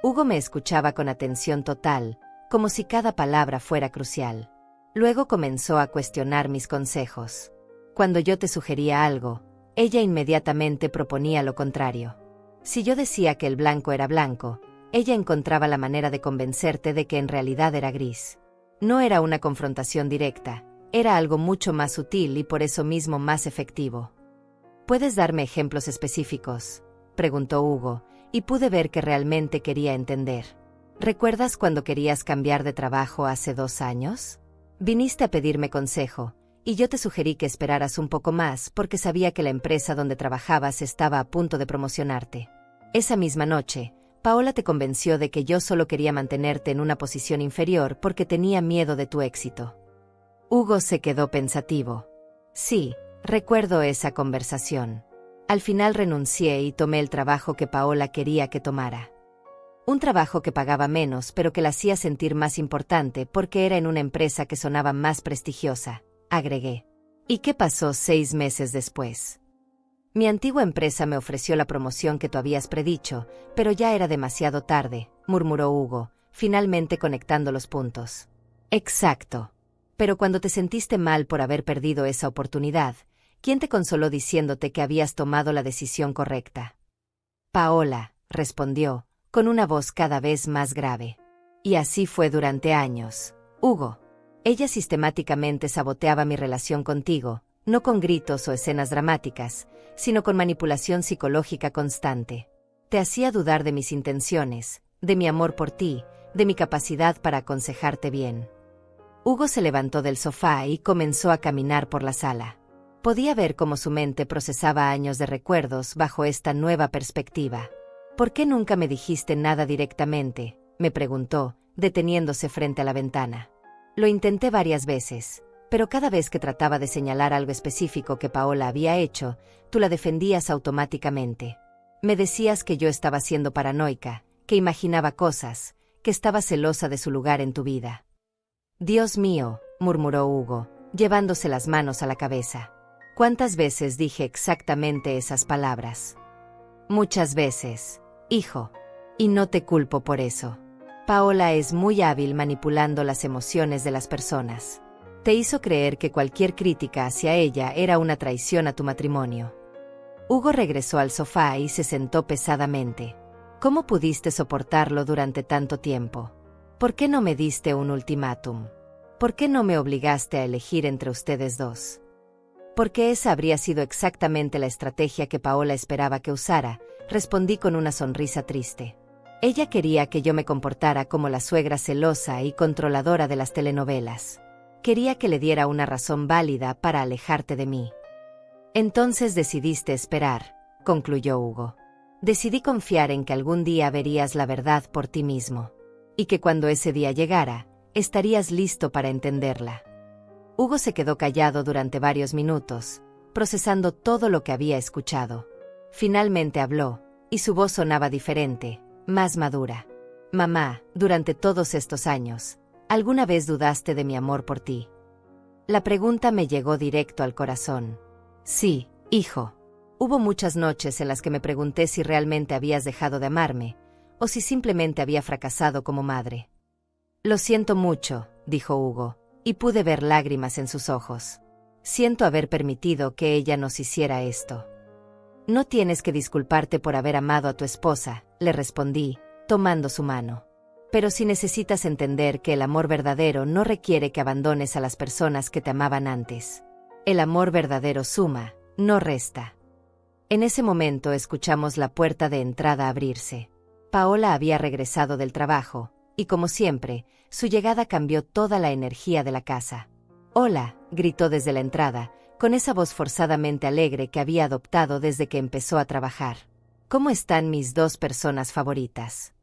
Hugo me escuchaba con atención total, como si cada palabra fuera crucial. Luego comenzó a cuestionar mis consejos. Cuando yo te sugería algo, ella inmediatamente proponía lo contrario. Si yo decía que el blanco era blanco, ella encontraba la manera de convencerte de que en realidad era gris. No era una confrontación directa, era algo mucho más sutil y por eso mismo más efectivo. ¿Puedes darme ejemplos específicos?, preguntó Hugo, y pude ver que realmente quería entender. ¿Recuerdas cuando querías cambiar de trabajo hace 2 años? Viniste a pedirme consejo, y yo te sugerí que esperaras un poco más porque sabía que la empresa donde trabajabas estaba a punto de promocionarte. Esa misma noche, Paola te convenció de que yo solo quería mantenerte en una posición inferior porque tenía miedo de tu éxito. Hugo se quedó pensativo. Sí, recuerdo esa conversación. Al final renuncié y tomé el trabajo que Paola quería que tomara. Un trabajo que pagaba menos pero que la hacía sentir más importante porque era en una empresa que sonaba más prestigiosa, agregué. ¿Y qué pasó 6 meses después? Mi antigua empresa me ofreció la promoción que tú habías predicho, pero ya era demasiado tarde, murmuró Hugo, finalmente conectando los puntos. Exacto. Pero cuando te sentiste mal por haber perdido esa oportunidad, ¿quién te consoló diciéndote que habías tomado la decisión correcta? Paola, respondió, con una voz cada vez más grave. Y así fue durante años, Hugo. Ella sistemáticamente saboteaba mi relación contigo, no con gritos o escenas dramáticas, sino con manipulación psicológica constante. Te hacía dudar de mis intenciones, de mi amor por ti, de mi capacidad para aconsejarte bien. Hugo se levantó del sofá y comenzó a caminar por la sala. Podía ver cómo su mente procesaba años de recuerdos bajo esta nueva perspectiva. ¿Por qué nunca me dijiste nada directamente?, me preguntó, deteniéndose frente a la ventana. Lo intenté varias veces, pero cada vez que trataba de señalar algo específico que Paola había hecho, tú la defendías automáticamente. Me decías que yo estaba siendo paranoica, que imaginaba cosas, que estaba celosa de su lugar en tu vida. Dios mío, murmuró Hugo, llevándose las manos a la cabeza. ¿Cuántas veces dije exactamente esas palabras? Muchas veces, hijo. Y no te culpo por eso. Paola es muy hábil manipulando las emociones de las personas. Te hizo creer que cualquier crítica hacia ella era una traición a tu matrimonio. Hugo regresó al sofá y se sentó pesadamente. ¿Cómo pudiste soportarlo durante tanto tiempo? ¿Por qué no me diste un ultimátum? ¿Por qué no me obligaste a elegir entre ustedes dos? Porque esa habría sido exactamente la estrategia que Paola esperaba que usara, respondí con una sonrisa triste. Ella quería que yo me comportara como la suegra celosa y controladora de las telenovelas. Quería que le diera una razón válida para alejarte de mí. Entonces decidiste esperar, concluyó Hugo. Decidí confiar en que algún día verías la verdad por ti mismo. Y que cuando ese día llegara, estarías listo para entenderla. Hugo se quedó callado durante varios minutos, procesando todo lo que había escuchado. Finalmente habló, y su voz sonaba diferente, más madura. Mamá, durante todos estos años, ¿alguna vez dudaste de mi amor por ti? La pregunta me llegó directo al corazón. Sí, hijo. Hubo muchas noches en las que me pregunté si realmente habías dejado de amarme, o si simplemente había fracasado como madre. Lo siento mucho, dijo Hugo, y pude ver lágrimas en sus ojos. Siento haber permitido que ella nos hiciera esto. No tienes que disculparte por haber amado a tu esposa, le respondí, tomando su mano. Pero si necesitas entender que el amor verdadero no requiere que abandones a las personas que te amaban antes. El amor verdadero suma, no resta. En ese momento escuchamos la puerta de entrada abrirse. Paola había regresado del trabajo, y como siempre, su llegada cambió toda la energía de la casa. «Hola», gritó desde la entrada, con esa voz forzadamente alegre que había adoptado desde que empezó a trabajar. «¿Cómo están mis dos personas favoritas?»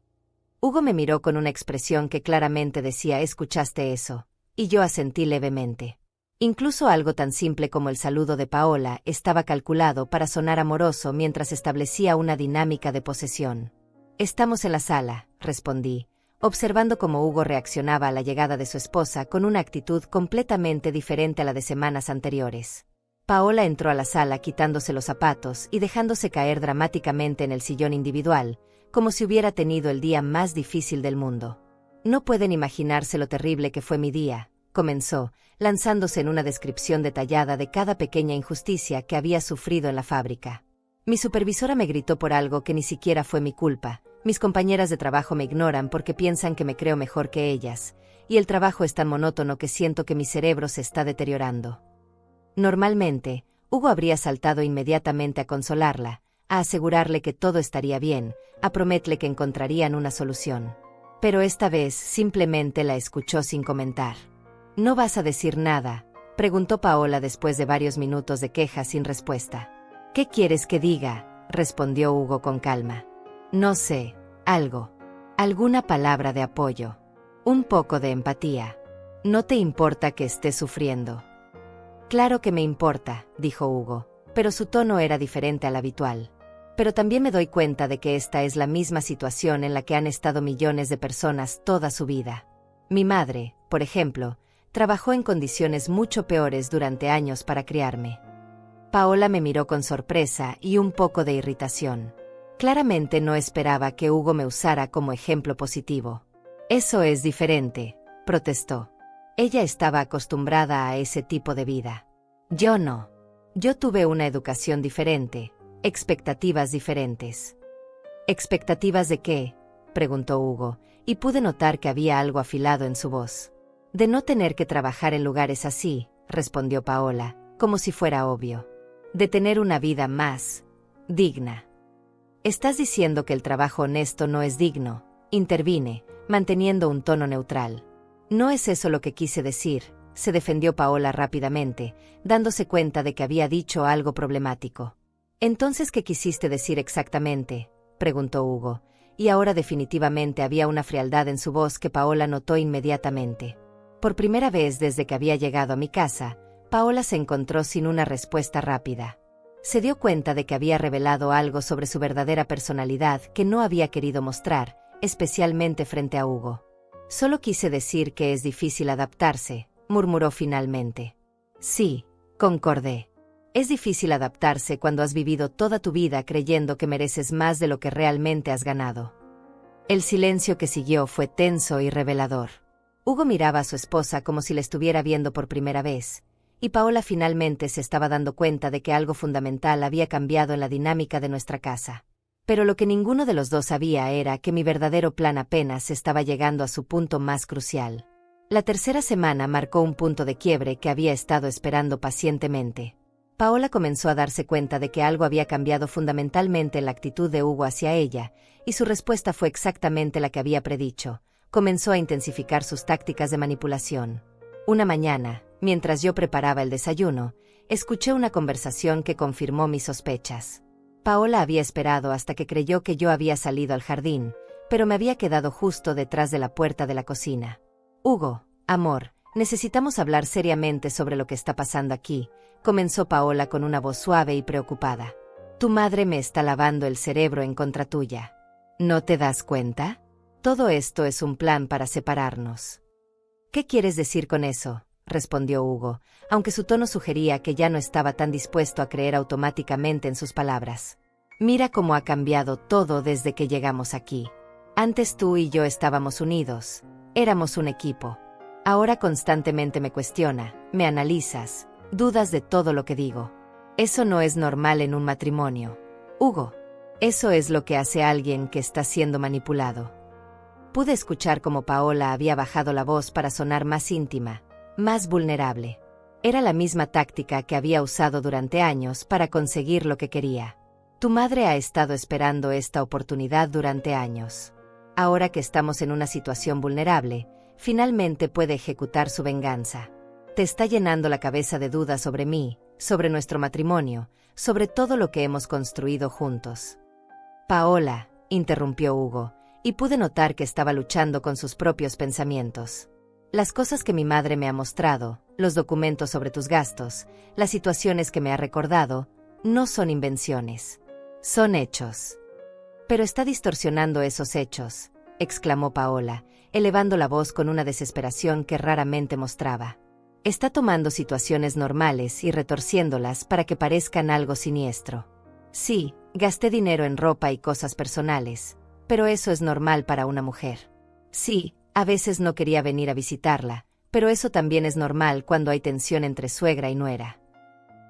Hugo me miró con una expresión que claramente decía «¿Escuchaste eso?» y yo asentí levemente. Incluso algo tan simple como el saludo de Paola estaba calculado para sonar amoroso mientras establecía una dinámica de posesión. «Estamos en la sala», respondí, observando cómo Hugo reaccionaba a la llegada de su esposa con una actitud completamente diferente a la de semanas anteriores. Paola entró a la sala quitándose los zapatos y dejándose caer dramáticamente en el sillón individual, como si hubiera tenido el día más difícil del mundo. «No pueden imaginarse lo terrible que fue mi día», comenzó, lanzándose en una descripción detallada de cada pequeña injusticia que había sufrido en la fábrica. «Mi supervisora me gritó por algo que ni siquiera fue mi culpa. Mis compañeras de trabajo me ignoran porque piensan que me creo mejor que ellas, y el trabajo es tan monótono que siento que mi cerebro se está deteriorando». Normalmente, Hugo habría saltado inmediatamente a consolarla, a asegurarle que todo estaría bien, a prometerle que encontrarían una solución. Pero esta vez simplemente la escuchó sin comentar. «¿No vas a decir nada?», preguntó Paola después de varios minutos de queja sin respuesta. «¿Qué quieres que diga?», respondió Hugo con calma. «No sé, algo. Alguna palabra de apoyo. Un poco de empatía. ¿No te importa que estés sufriendo?» «Claro que me importa», dijo Hugo, pero su tono era diferente al habitual. «Pero también me doy cuenta de que esta es la misma situación en la que han estado millones de personas toda su vida. Mi madre, por ejemplo, trabajó en condiciones mucho peores durante años para criarme». Paola me miró con sorpresa y un poco de irritación. Claramente no esperaba que Hugo me usara como ejemplo positivo. «Eso es diferente», protestó. Ella estaba acostumbrada a ese tipo de vida. Yo no. Yo tuve una educación diferente, expectativas diferentes. «¿Expectativas de qué?», preguntó Hugo, y pude notar que había algo afilado en su voz. «De no tener que trabajar en lugares así», respondió Paola, como si fuera obvio. «De tener una vida más digna». «¿Estás diciendo que el trabajo honesto no es digno?», intervine, manteniendo un tono neutral. «No es eso lo que quise decir», se defendió Paola rápidamente, dándose cuenta de que había dicho algo problemático. «¿Entonces qué quisiste decir exactamente?», preguntó Hugo, y ahora definitivamente había una frialdad en su voz que Paola notó inmediatamente. Por primera vez desde que había llegado a mi casa, Paola se encontró sin una respuesta rápida. Se dio cuenta de que había revelado algo sobre su verdadera personalidad que no había querido mostrar, especialmente frente a Hugo. «Solo quise decir que es difícil adaptarse», murmuró finalmente. «Sí», concordé. «Es difícil adaptarse cuando has vivido toda tu vida creyendo que mereces más de lo que realmente has ganado». El silencio que siguió fue tenso y revelador. Hugo miraba a su esposa como si la estuviera viendo por primera vez, y Paola finalmente se estaba dando cuenta de que algo fundamental había cambiado en la dinámica de nuestra casa. Pero lo que ninguno de los dos sabía era que mi verdadero plan apenas estaba llegando a su punto más crucial. La tercera semana marcó un punto de quiebre que había estado esperando pacientemente. Paola comenzó a darse cuenta de que algo había cambiado fundamentalmente en la actitud de Hugo hacia ella, y su respuesta fue exactamente la que había predicho. Comenzó a intensificar sus tácticas de manipulación. Una mañana, mientras yo preparaba el desayuno, escuché una conversación que confirmó mis sospechas. Paola había esperado hasta que creyó que yo había salido al jardín, pero me había quedado justo detrás de la puerta de la cocina. «Hugo, amor, necesitamos hablar seriamente sobre lo que está pasando aquí», comenzó Paola con una voz suave y preocupada. «Tu madre me está lavando el cerebro en contra tuya. ¿No te das cuenta? Todo esto es un plan para separarnos». «¿Qué quieres decir con eso?», respondió Hugo, aunque su tono sugería que ya no estaba tan dispuesto a creer automáticamente en sus palabras. «Mira cómo ha cambiado todo desde que llegamos aquí. Antes tú y yo estábamos unidos, éramos un equipo. Ahora constantemente me cuestiona, me analizas, dudas de todo lo que digo. Eso no es normal en un matrimonio, Hugo. Eso es lo que hace alguien que está siendo manipulado. Pude escuchar cómo Paola había bajado la voz para sonar más íntima, más vulnerable. Era la misma táctica que había usado durante años para conseguir lo que quería. Tu madre ha estado esperando esta oportunidad durante años. Ahora que estamos en una situación vulnerable, finalmente puede ejecutar su venganza. Te está llenando la cabeza de dudas sobre mí, sobre nuestro matrimonio, sobre todo lo que hemos construido juntos. Paola, interrumpió Hugo, y pude notar que estaba luchando con sus propios pensamientos. Las cosas que mi madre me ha mostrado, los documentos sobre tus gastos, las situaciones que me ha recordado, no son invenciones. Son hechos. Pero está distorsionando esos hechos, exclamó Paola, elevando la voz con una desesperación que raramente mostraba. Está tomando situaciones normales y retorciéndolas para que parezcan algo siniestro. Sí, gasté dinero en ropa y cosas personales, pero eso es normal para una mujer. Sí, a veces no quería venir a visitarla, pero eso también es normal cuando hay tensión entre suegra y nuera.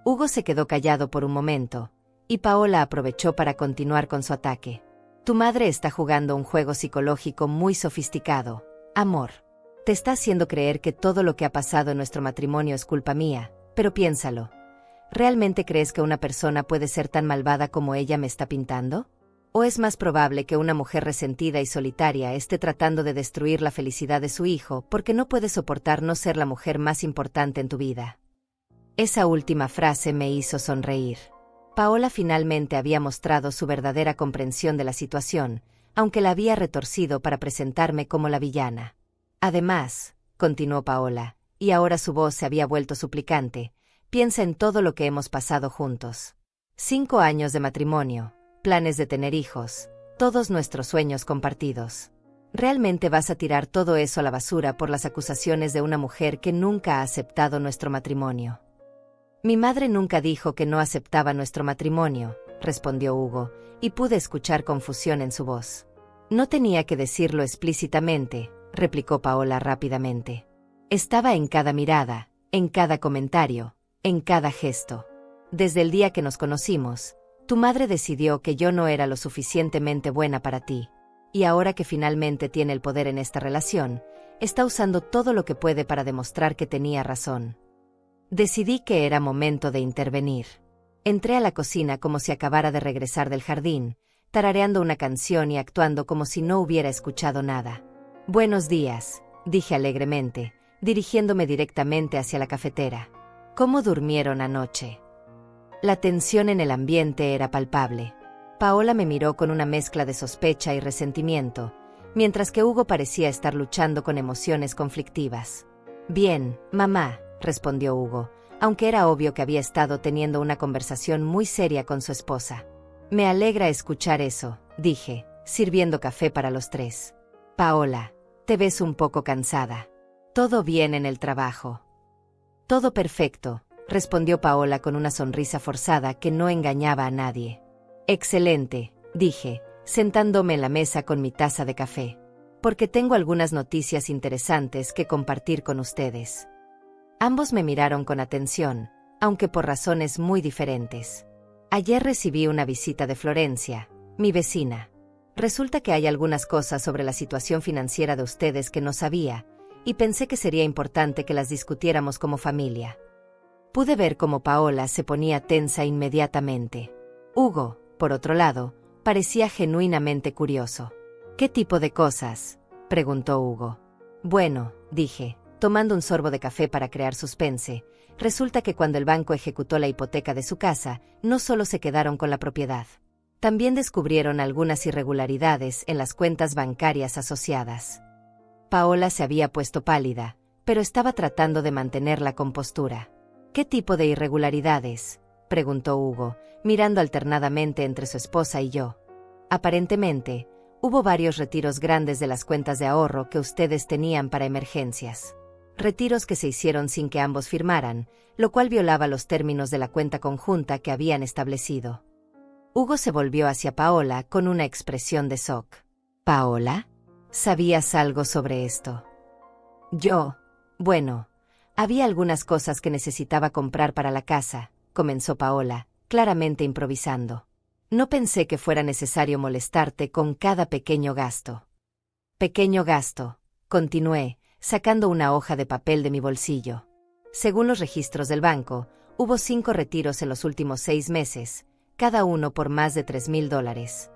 Hugo se quedó callado por un momento, y Paola aprovechó para continuar con su ataque. Tu madre está jugando un juego psicológico muy sofisticado, amor. Te está haciendo creer que todo lo que ha pasado en nuestro matrimonio es culpa mía, pero piénsalo. ¿Realmente crees que una persona puede ser tan malvada como ella me está pintando? ¿O es más probable que una mujer resentida y solitaria esté tratando de destruir la felicidad de su hijo porque no puede soportar no ser la mujer más importante en tu vida? Esa última frase me hizo sonreír. Paola finalmente había mostrado su verdadera comprensión de la situación, aunque la había retorcido para presentarme como la villana. Además, continuó Paola, y ahora su voz se había vuelto suplicante, piensa en todo lo que hemos pasado juntos. 5 años de matrimonio, planes de tener hijos, todos nuestros sueños compartidos. ¿Realmente vas a tirar todo eso a la basura por las acusaciones de una mujer que nunca ha aceptado nuestro matrimonio? Mi madre nunca dijo que no aceptaba nuestro matrimonio, respondió Hugo, y pude escuchar confusión en su voz. No tenía que decirlo explícitamente, replicó Paola rápidamente. Estaba en cada mirada, en cada comentario, en cada gesto. Desde el día que nos conocimos, tu madre decidió que yo no era lo suficientemente buena para ti, y ahora que finalmente tiene el poder en esta relación, está usando todo lo que puede para demostrar que tenía razón. Decidí que era momento de intervenir. Entré a la cocina como si acabara de regresar del jardín, tarareando una canción y actuando como si no hubiera escuchado nada. Buenos días, dije alegremente, dirigiéndome directamente hacia la cafetera. ¿Cómo durmieron anoche? La tensión en el ambiente era palpable. Paola me miró con una mezcla de sospecha y resentimiento, mientras que Hugo parecía estar luchando con emociones conflictivas. Bien, mamá, respondió Hugo, aunque era obvio que había estado teniendo una conversación muy seria con su esposa. Me alegra escuchar eso, dije, sirviendo café para los tres. Paola, te ves un poco cansada. ¿Todo bien en el trabajo? Todo perfecto, respondió Paola con una sonrisa forzada que no engañaba a nadie. Excelente, dije, sentándome en la mesa con mi taza de café, porque tengo algunas noticias interesantes que compartir con ustedes. Ambos me miraron con atención, aunque por razones muy diferentes. Ayer recibí una visita de Florencia, mi vecina. Resulta que hay algunas cosas sobre la situación financiera de ustedes que no sabía, y pensé que sería importante que las discutiéramos como familia. Pude ver cómo Paola se ponía tensa inmediatamente. Hugo, por otro lado, parecía genuinamente curioso. ¿Qué tipo de cosas?, preguntó Hugo. Bueno, dije, tomando un sorbo de café para crear suspense, resulta que cuando el banco ejecutó la hipoteca de su casa, no solo se quedaron con la propiedad. También descubrieron algunas irregularidades en las cuentas bancarias asociadas. Paola se había puesto pálida, pero estaba tratando de mantener la compostura. ¿Qué tipo de irregularidades?, preguntó Hugo, mirando alternadamente entre su esposa y yo. Aparentemente, hubo varios retiros grandes de las cuentas de ahorro que ustedes tenían para emergencias. Retiros que se hicieron sin que ambos firmaran, lo cual violaba los términos de la cuenta conjunta que habían establecido. Hugo se volvió hacia Paola con una expresión de shock. Paola, ¿sabías algo sobre esto? Bueno, había algunas cosas que necesitaba comprar para la casa, comenzó Paola, claramente improvisando. No pensé que fuera necesario molestarte con cada pequeño gasto. Pequeño gasto, continué, sacando una hoja de papel de mi bolsillo. Según los registros del banco, hubo 5 retiros en los últimos 6 meses, cada uno por más de $3,000.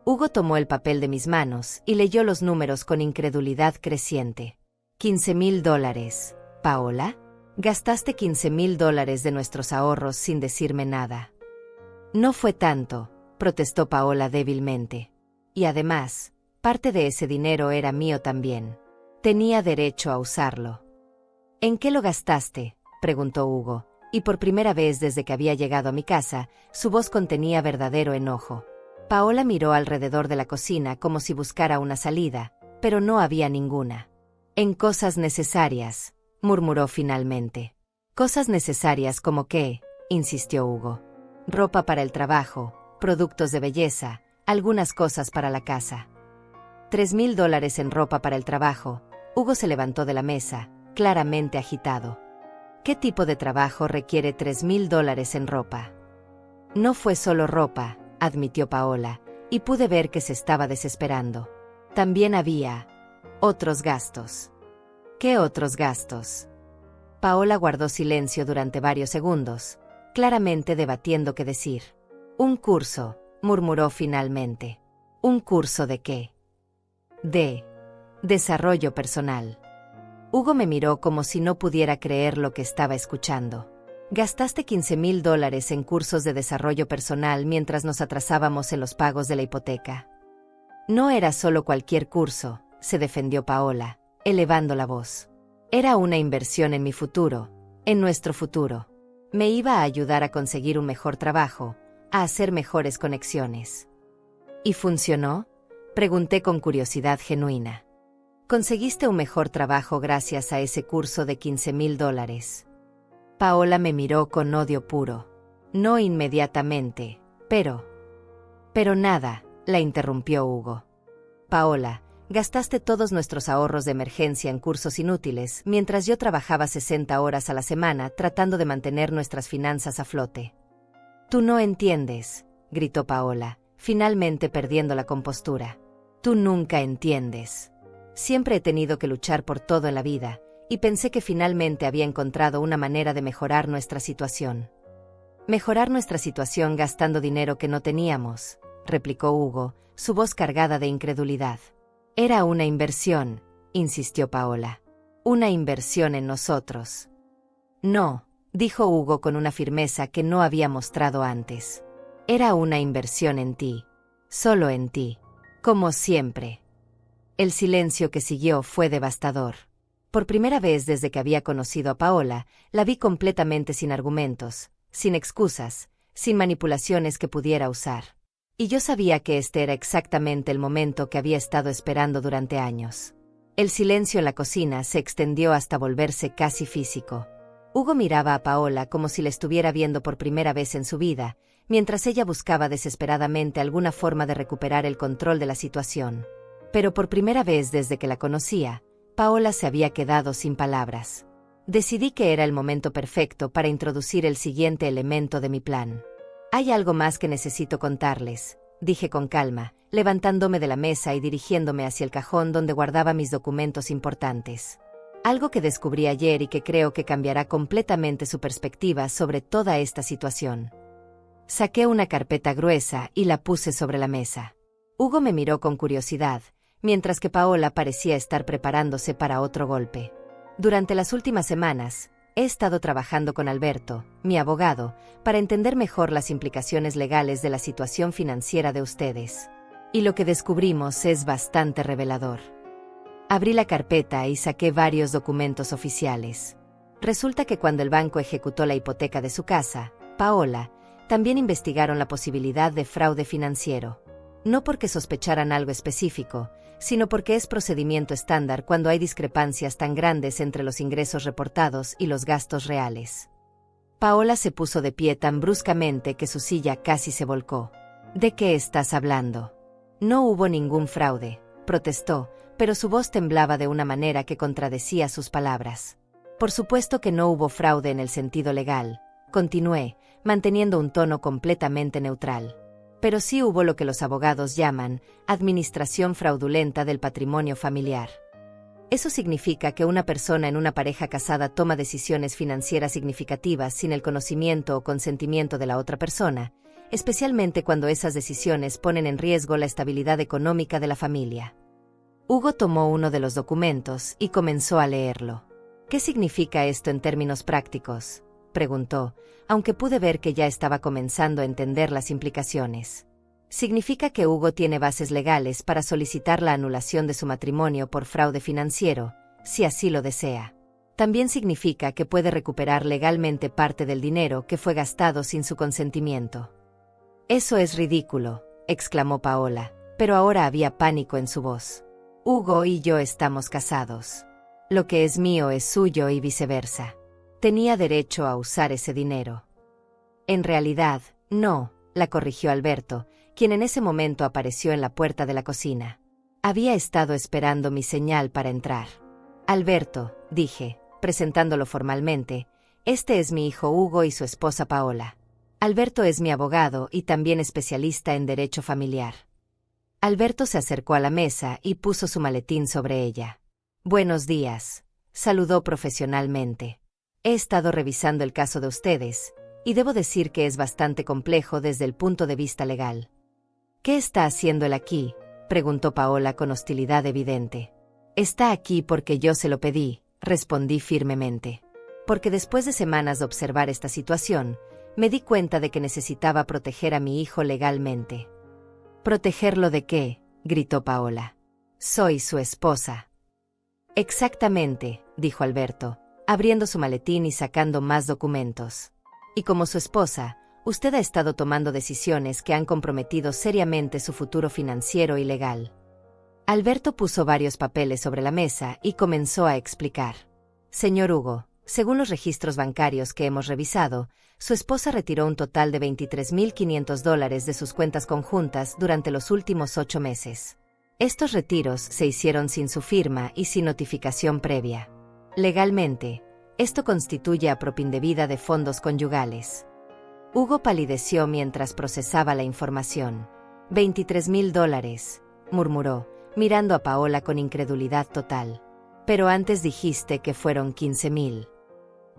Hugo tomó el papel de mis manos y leyó los números con incredulidad creciente. $15,000, Paola. Gastaste $15,000 de nuestros ahorros sin decirme nada. No fue tanto, protestó Paola débilmente. Y además, parte de ese dinero era mío también. Tenía derecho a usarlo. ¿En qué lo gastaste?, preguntó Hugo, y por primera vez desde que había llegado a mi casa, su voz contenía verdadero enojo. Paola miró alrededor de la cocina como si buscara una salida, pero no había ninguna. En cosas necesarias, murmuró finalmente. Cosas necesarias como qué, insistió Hugo. Ropa para el trabajo, productos de belleza, algunas cosas para la casa. $3,000 en ropa para el trabajo. Hugo se levantó de la mesa, claramente agitado. ¿Qué tipo de trabajo requiere $3,000 en ropa? No fue solo ropa, admitió Paola, y pude ver que se estaba desesperando. También había otros gastos. ¿Qué otros gastos? Paola guardó silencio durante varios segundos, claramente debatiendo qué decir. Un curso, murmuró finalmente. ¿Un curso de qué? De desarrollo personal. Hugo me miró como si no pudiera creer lo que estaba escuchando. Gastaste $15,000 en cursos de desarrollo personal mientras nos atrasábamos en los pagos de la hipoteca. No era solo cualquier curso, se defendió Paola, elevando la voz. Era una inversión en mi futuro, en nuestro futuro. Me iba a ayudar a conseguir un mejor trabajo, a hacer mejores conexiones. ¿Y funcionó?, pregunté con curiosidad genuina. ¿Conseguiste un mejor trabajo gracias a ese curso de $15,000? Paola me miró con odio puro. No inmediatamente, pero nada, la interrumpió Hugo. Paola, gastaste todos nuestros ahorros de emergencia en cursos inútiles mientras yo trabajaba 60 horas a la semana tratando de mantener nuestras finanzas a flote. Tú no entiendes, gritó Paola, finalmente perdiendo la compostura. Tú nunca entiendes. Siempre he tenido que luchar por todo en la vida, y pensé que finalmente había encontrado una manera de mejorar nuestra situación. Mejorar nuestra situación gastando dinero que no teníamos, replicó Hugo, su voz cargada de incredulidad. Era una inversión, insistió Paola. Una inversión en nosotros. No, dijo Hugo con una firmeza que no había mostrado antes. Era una inversión en ti. Solo en ti. Como siempre. El silencio que siguió fue devastador. Por primera vez desde que había conocido a Paola, la vi completamente sin argumentos, sin excusas, sin manipulaciones que pudiera usar. Y yo sabía que este era exactamente el momento que había estado esperando durante años. El silencio en la cocina se extendió hasta volverse casi físico. Hugo miraba a Paola como si la estuviera viendo por primera vez en su vida, mientras ella buscaba desesperadamente alguna forma de recuperar el control de la situación. Pero por primera vez desde que la conocía, Paola se había quedado sin palabras. Decidí que era el momento perfecto para introducir el siguiente elemento de mi plan. Hay algo más que necesito contarles, dije con calma, levantándome de la mesa y dirigiéndome hacia el cajón donde guardaba mis documentos importantes. Algo que descubrí ayer y que creo que cambiará completamente su perspectiva sobre toda esta situación. Saqué una carpeta gruesa y la puse sobre la mesa. Hugo me miró con curiosidad, mientras que Paola parecía estar preparándose para otro golpe. Durante las últimas semanas, he estado trabajando con Alberto, mi abogado, para entender mejor las implicaciones legales de la situación financiera de ustedes. Y lo que descubrimos es bastante revelador. Abrí la carpeta y saqué varios documentos oficiales. Resulta que cuando el banco ejecutó la hipoteca de su casa, Paola, también investigaron la posibilidad de fraude financiero. No porque sospecharan algo específico, sino porque es procedimiento estándar cuando hay discrepancias tan grandes entre los ingresos reportados y los gastos reales. Paola se puso de pie tan bruscamente que su silla casi se volcó. ¿De qué estás hablando? No hubo ningún fraude, protestó, pero su voz temblaba de una manera que contradecía sus palabras. Por supuesto que no hubo fraude en el sentido legal, continué, manteniendo un tono completamente neutral. Pero sí hubo lo que los abogados llaman administración fraudulenta del patrimonio familiar. Eso significa que una persona en una pareja casada toma decisiones financieras significativas sin el conocimiento o consentimiento de la otra persona, especialmente cuando esas decisiones ponen en riesgo la estabilidad económica de la familia. Hugo tomó uno de los documentos y comenzó a leerlo. ¿Qué significa esto en términos prácticos?, preguntó, aunque pude ver que ya estaba comenzando a entender las implicaciones. Significa que Hugo tiene bases legales para solicitar la anulación de su matrimonio por fraude financiero, si así lo desea. También significa que puede recuperar legalmente parte del dinero que fue gastado sin su consentimiento. «Eso es ridículo», exclamó Paola, pero ahora había pánico en su voz. «Hugo y yo estamos casados. Lo que es mío es suyo y viceversa. Tenía derecho a usar ese dinero». «En realidad, no», la corrigió Alberto, quien en ese momento apareció en la puerta de la cocina. Había estado esperando mi señal para entrar. «Alberto», dije, presentándolo formalmente, «este es mi hijo Hugo y su esposa Paola. Alberto es mi abogado y también especialista en derecho familiar». Alberto se acercó a la mesa y puso su maletín sobre ella. «Buenos días», saludó profesionalmente. «He estado revisando el caso de ustedes, y debo decir que es bastante complejo desde el punto de vista legal». «¿Qué está haciendo él aquí?», preguntó Paola con hostilidad evidente. «Está aquí porque yo se lo pedí», respondí firmemente. «Porque después de semanas de observar esta situación, me di cuenta de que necesitaba proteger a mi hijo legalmente». «¿Protegerlo de qué?», gritó Paola. «Soy su esposa». «Exactamente», dijo Alberto, abriendo su maletín y sacando más documentos. «Y como su esposa, usted ha estado tomando decisiones que han comprometido seriamente su futuro financiero y legal». Alberto puso varios papeles sobre la mesa y comenzó a explicar. «Señor Hugo, según los registros bancarios que hemos revisado, su esposa retiró un total de $23,500 de sus cuentas conjuntas durante los últimos 8 meses. Estos retiros se hicieron sin su firma y sin notificación previa. Legalmente, esto constituye apropiación indebida de fondos conyugales». Hugo palideció mientras procesaba la información. $23,000, murmuró, mirando a Paola con incredulidad total. «Pero antes dijiste que fueron 15,000.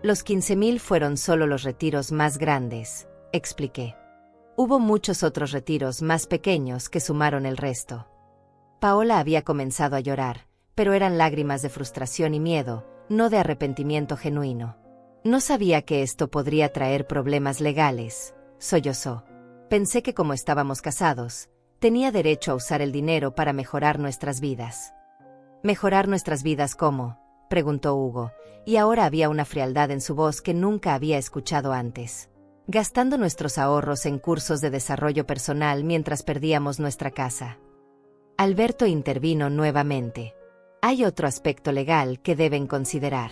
«Los 15,000 fueron solo los retiros más grandes», expliqué. «Hubo muchos otros retiros más pequeños que sumaron el resto». Paola había comenzado a llorar, pero eran lágrimas de frustración y miedo, no de arrepentimiento genuino. «No sabía que esto podría traer problemas legales», sollozó. «Pensé que como estábamos casados, tenía derecho a usar el dinero para mejorar nuestras vidas». «¿Mejorar nuestras vidas cómo?», preguntó Hugo, y ahora había una frialdad en su voz que nunca había escuchado antes. «Gastando nuestros ahorros en cursos de desarrollo personal mientras perdíamos nuestra casa». Alberto intervino nuevamente. «Hay otro aspecto legal que deben considerar.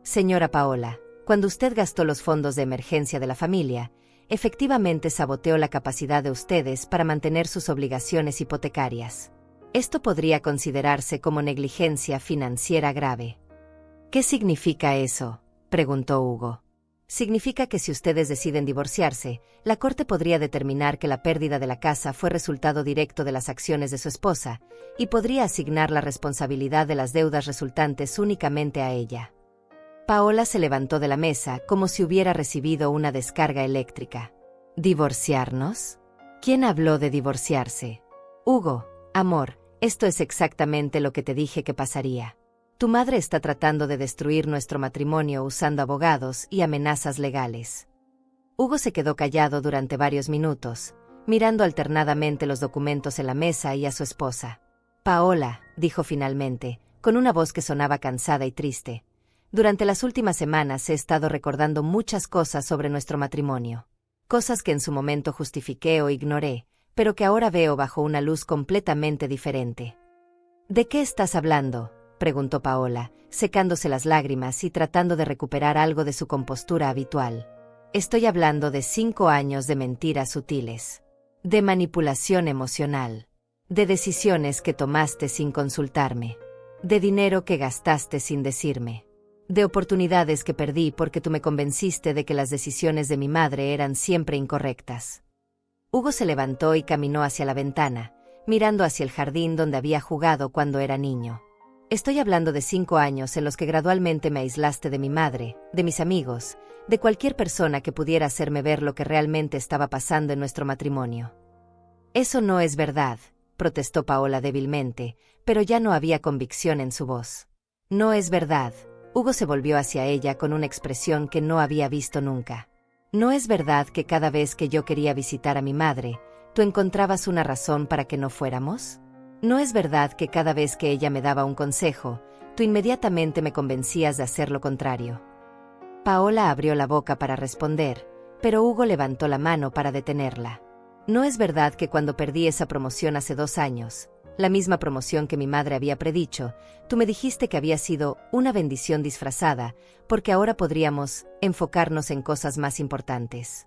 Señora Paola, cuando usted gastó los fondos de emergencia de la familia, efectivamente saboteó la capacidad de ustedes para mantener sus obligaciones hipotecarias. Esto podría considerarse como negligencia financiera grave». «¿Qué significa eso?», preguntó Hugo. «Significa que si ustedes deciden divorciarse, la corte podría determinar que la pérdida de la casa fue resultado directo de las acciones de su esposa, y podría asignar la responsabilidad de las deudas resultantes únicamente a ella». Paola se levantó de la mesa como si hubiera recibido una descarga eléctrica. «¿Divorciarnos? ¿Quién habló de divorciarse?». «Hugo, amor, esto es exactamente lo que te dije que pasaría. Tu madre está tratando de destruir nuestro matrimonio usando abogados y amenazas legales». Hugo se quedó callado durante varios minutos, mirando alternadamente los documentos en la mesa y a su esposa. «Paola», dijo finalmente, con una voz que sonaba cansada y triste, «durante las últimas semanas he estado recordando muchas cosas sobre nuestro matrimonio. Cosas que en su momento justifiqué o ignoré, pero que ahora veo bajo una luz completamente diferente». «¿De qué estás hablando?», preguntó Paola, secándose las lágrimas y tratando de recuperar algo de su compostura habitual. «Estoy hablando de 5 años de mentiras sutiles. De manipulación emocional. De decisiones que tomaste sin consultarme. De dinero que gastaste sin decirme. De oportunidades que perdí porque tú me convenciste de que las decisiones de mi madre eran siempre incorrectas. Hugo se levantó y caminó hacia la ventana, mirando hacia el jardín donde había jugado cuando era niño. Estoy hablando de 5 años en los que gradualmente me aislaste de mi madre, de mis amigos, de cualquier persona que pudiera hacerme ver lo que realmente estaba pasando en nuestro matrimonio. Eso no es verdad, protestó Paola débilmente, pero ya no había convicción en su voz. No es verdad. Hugo se volvió hacia ella con una expresión que no había visto nunca. ¿No es verdad que cada vez que yo quería visitar a mi madre, tú encontrabas una razón para que no fuéramos? ¿No es verdad que cada vez que ella me daba un consejo, tú inmediatamente me convencías de hacer lo contrario? Paola abrió la boca para responder, pero Hugo levantó la mano para detenerla. ¿No es verdad que cuando perdí esa promoción hace 2 años, la misma promoción que mi madre había predicho, tú me dijiste que había sido una bendición disfrazada, porque ahora podríamos enfocarnos en cosas más importantes?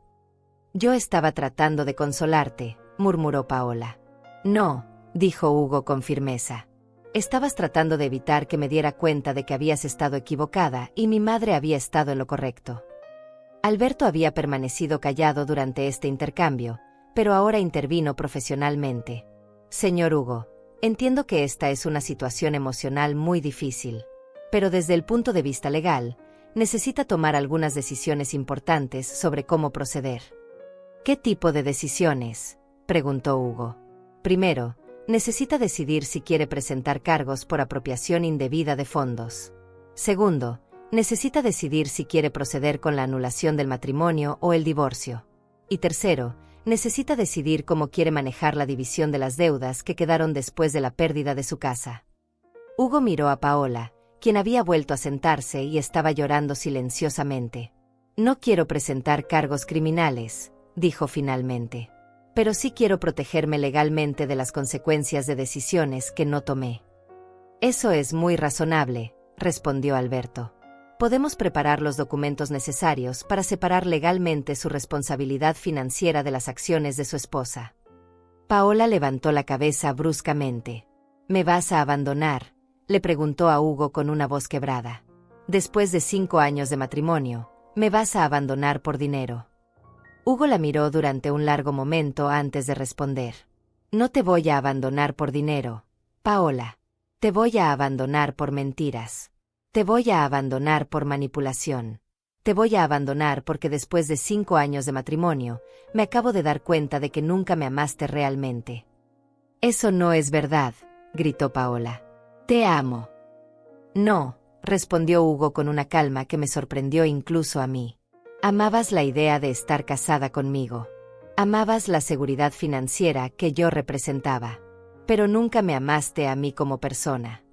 Yo estaba tratando de consolarte, murmuró Paola. No, dijo Hugo con firmeza. Estabas tratando de evitar que me diera cuenta de que habías estado equivocada y mi madre había estado en lo correcto. Alberto había permanecido callado durante este intercambio, pero ahora intervino profesionalmente. Señor Hugo, entiendo que esta es una situación emocional muy difícil, pero desde el punto de vista legal, necesita tomar algunas decisiones importantes sobre cómo proceder. ¿Qué tipo de decisiones?, preguntó Hugo. Primero, necesita decidir si quiere presentar cargos por apropiación indebida de fondos. Segundo, necesita decidir si quiere proceder con la anulación del matrimonio o el divorcio. Y tercero, necesita decidir cómo quiere manejar la división de las deudas que quedaron después de la pérdida de su casa. Hugo miró a Paola, quien había vuelto a sentarse y estaba llorando silenciosamente. No quiero presentar cargos criminales, dijo finalmente. Pero sí quiero protegerme legalmente de las consecuencias de decisiones que no tomé. Eso es muy razonable, respondió Alberto. Podemos preparar los documentos necesarios para separar legalmente su responsabilidad financiera de las acciones de su esposa. Paola levantó la cabeza bruscamente. ¿Me vas a abandonar?, le preguntó a Hugo con una voz quebrada. Después de 5 años de matrimonio, ¿me vas a abandonar por dinero? Hugo la miró durante un largo momento antes de responder. No te voy a abandonar por dinero, Paola. Te voy a abandonar por mentiras. Te voy a abandonar por manipulación. Te voy a abandonar porque después de 5 años de matrimonio, me acabo de dar cuenta de que nunca me amaste realmente. Eso no es verdad, gritó Paola. Te amo. No, respondió Hugo con una calma que me sorprendió incluso a mí. Amabas la idea de estar casada conmigo. Amabas la seguridad financiera que yo representaba. Pero nunca me amaste a mí como persona.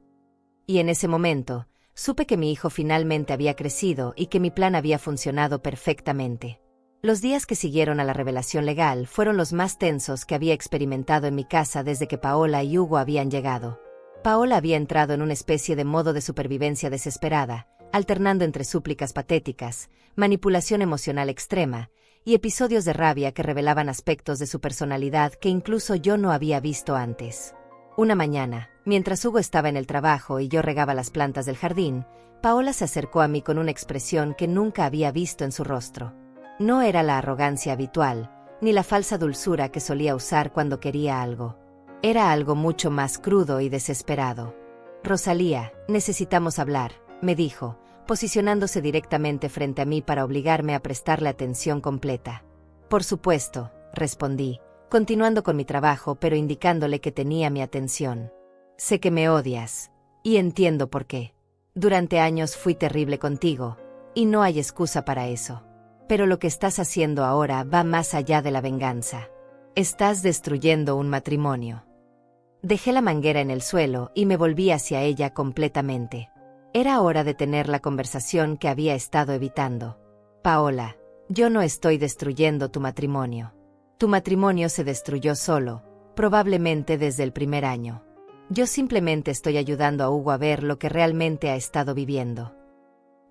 Y en ese momento, supe que mi hijo finalmente había crecido y que mi plan había funcionado perfectamente. Los días que siguieron a la revelación legal fueron los más tensos que había experimentado en mi casa desde que Paola y Hugo habían llegado. Paola había entrado en una especie de modo de supervivencia desesperada, alternando entre súplicas patéticas, manipulación emocional extrema y episodios de rabia que revelaban aspectos de su personalidad que incluso yo no había visto antes. Una mañana, mientras Hugo estaba en el trabajo y yo regaba las plantas del jardín, Paola se acercó a mí con una expresión que nunca había visto en su rostro. No era la arrogancia habitual, ni la falsa dulzura que solía usar cuando quería algo. Era algo mucho más crudo y desesperado. Rosalía, necesitamos hablar, me dijo, posicionándose directamente frente a mí para obligarme a prestarle atención completa. Por supuesto, respondí, continuando con mi trabajo pero indicándole que tenía mi atención. Sé que me odias, y entiendo por qué. Durante años fui terrible contigo, y no hay excusa para eso. Pero lo que estás haciendo ahora va más allá de la venganza. Estás destruyendo un matrimonio. Dejé la manguera en el suelo y me volví hacia ella completamente. Era hora de tener la conversación que había estado evitando. Paola, yo no estoy destruyendo tu matrimonio. Tu matrimonio se destruyó solo, probablemente desde el primer año. Yo simplemente estoy ayudando a Hugo a ver lo que realmente ha estado viviendo.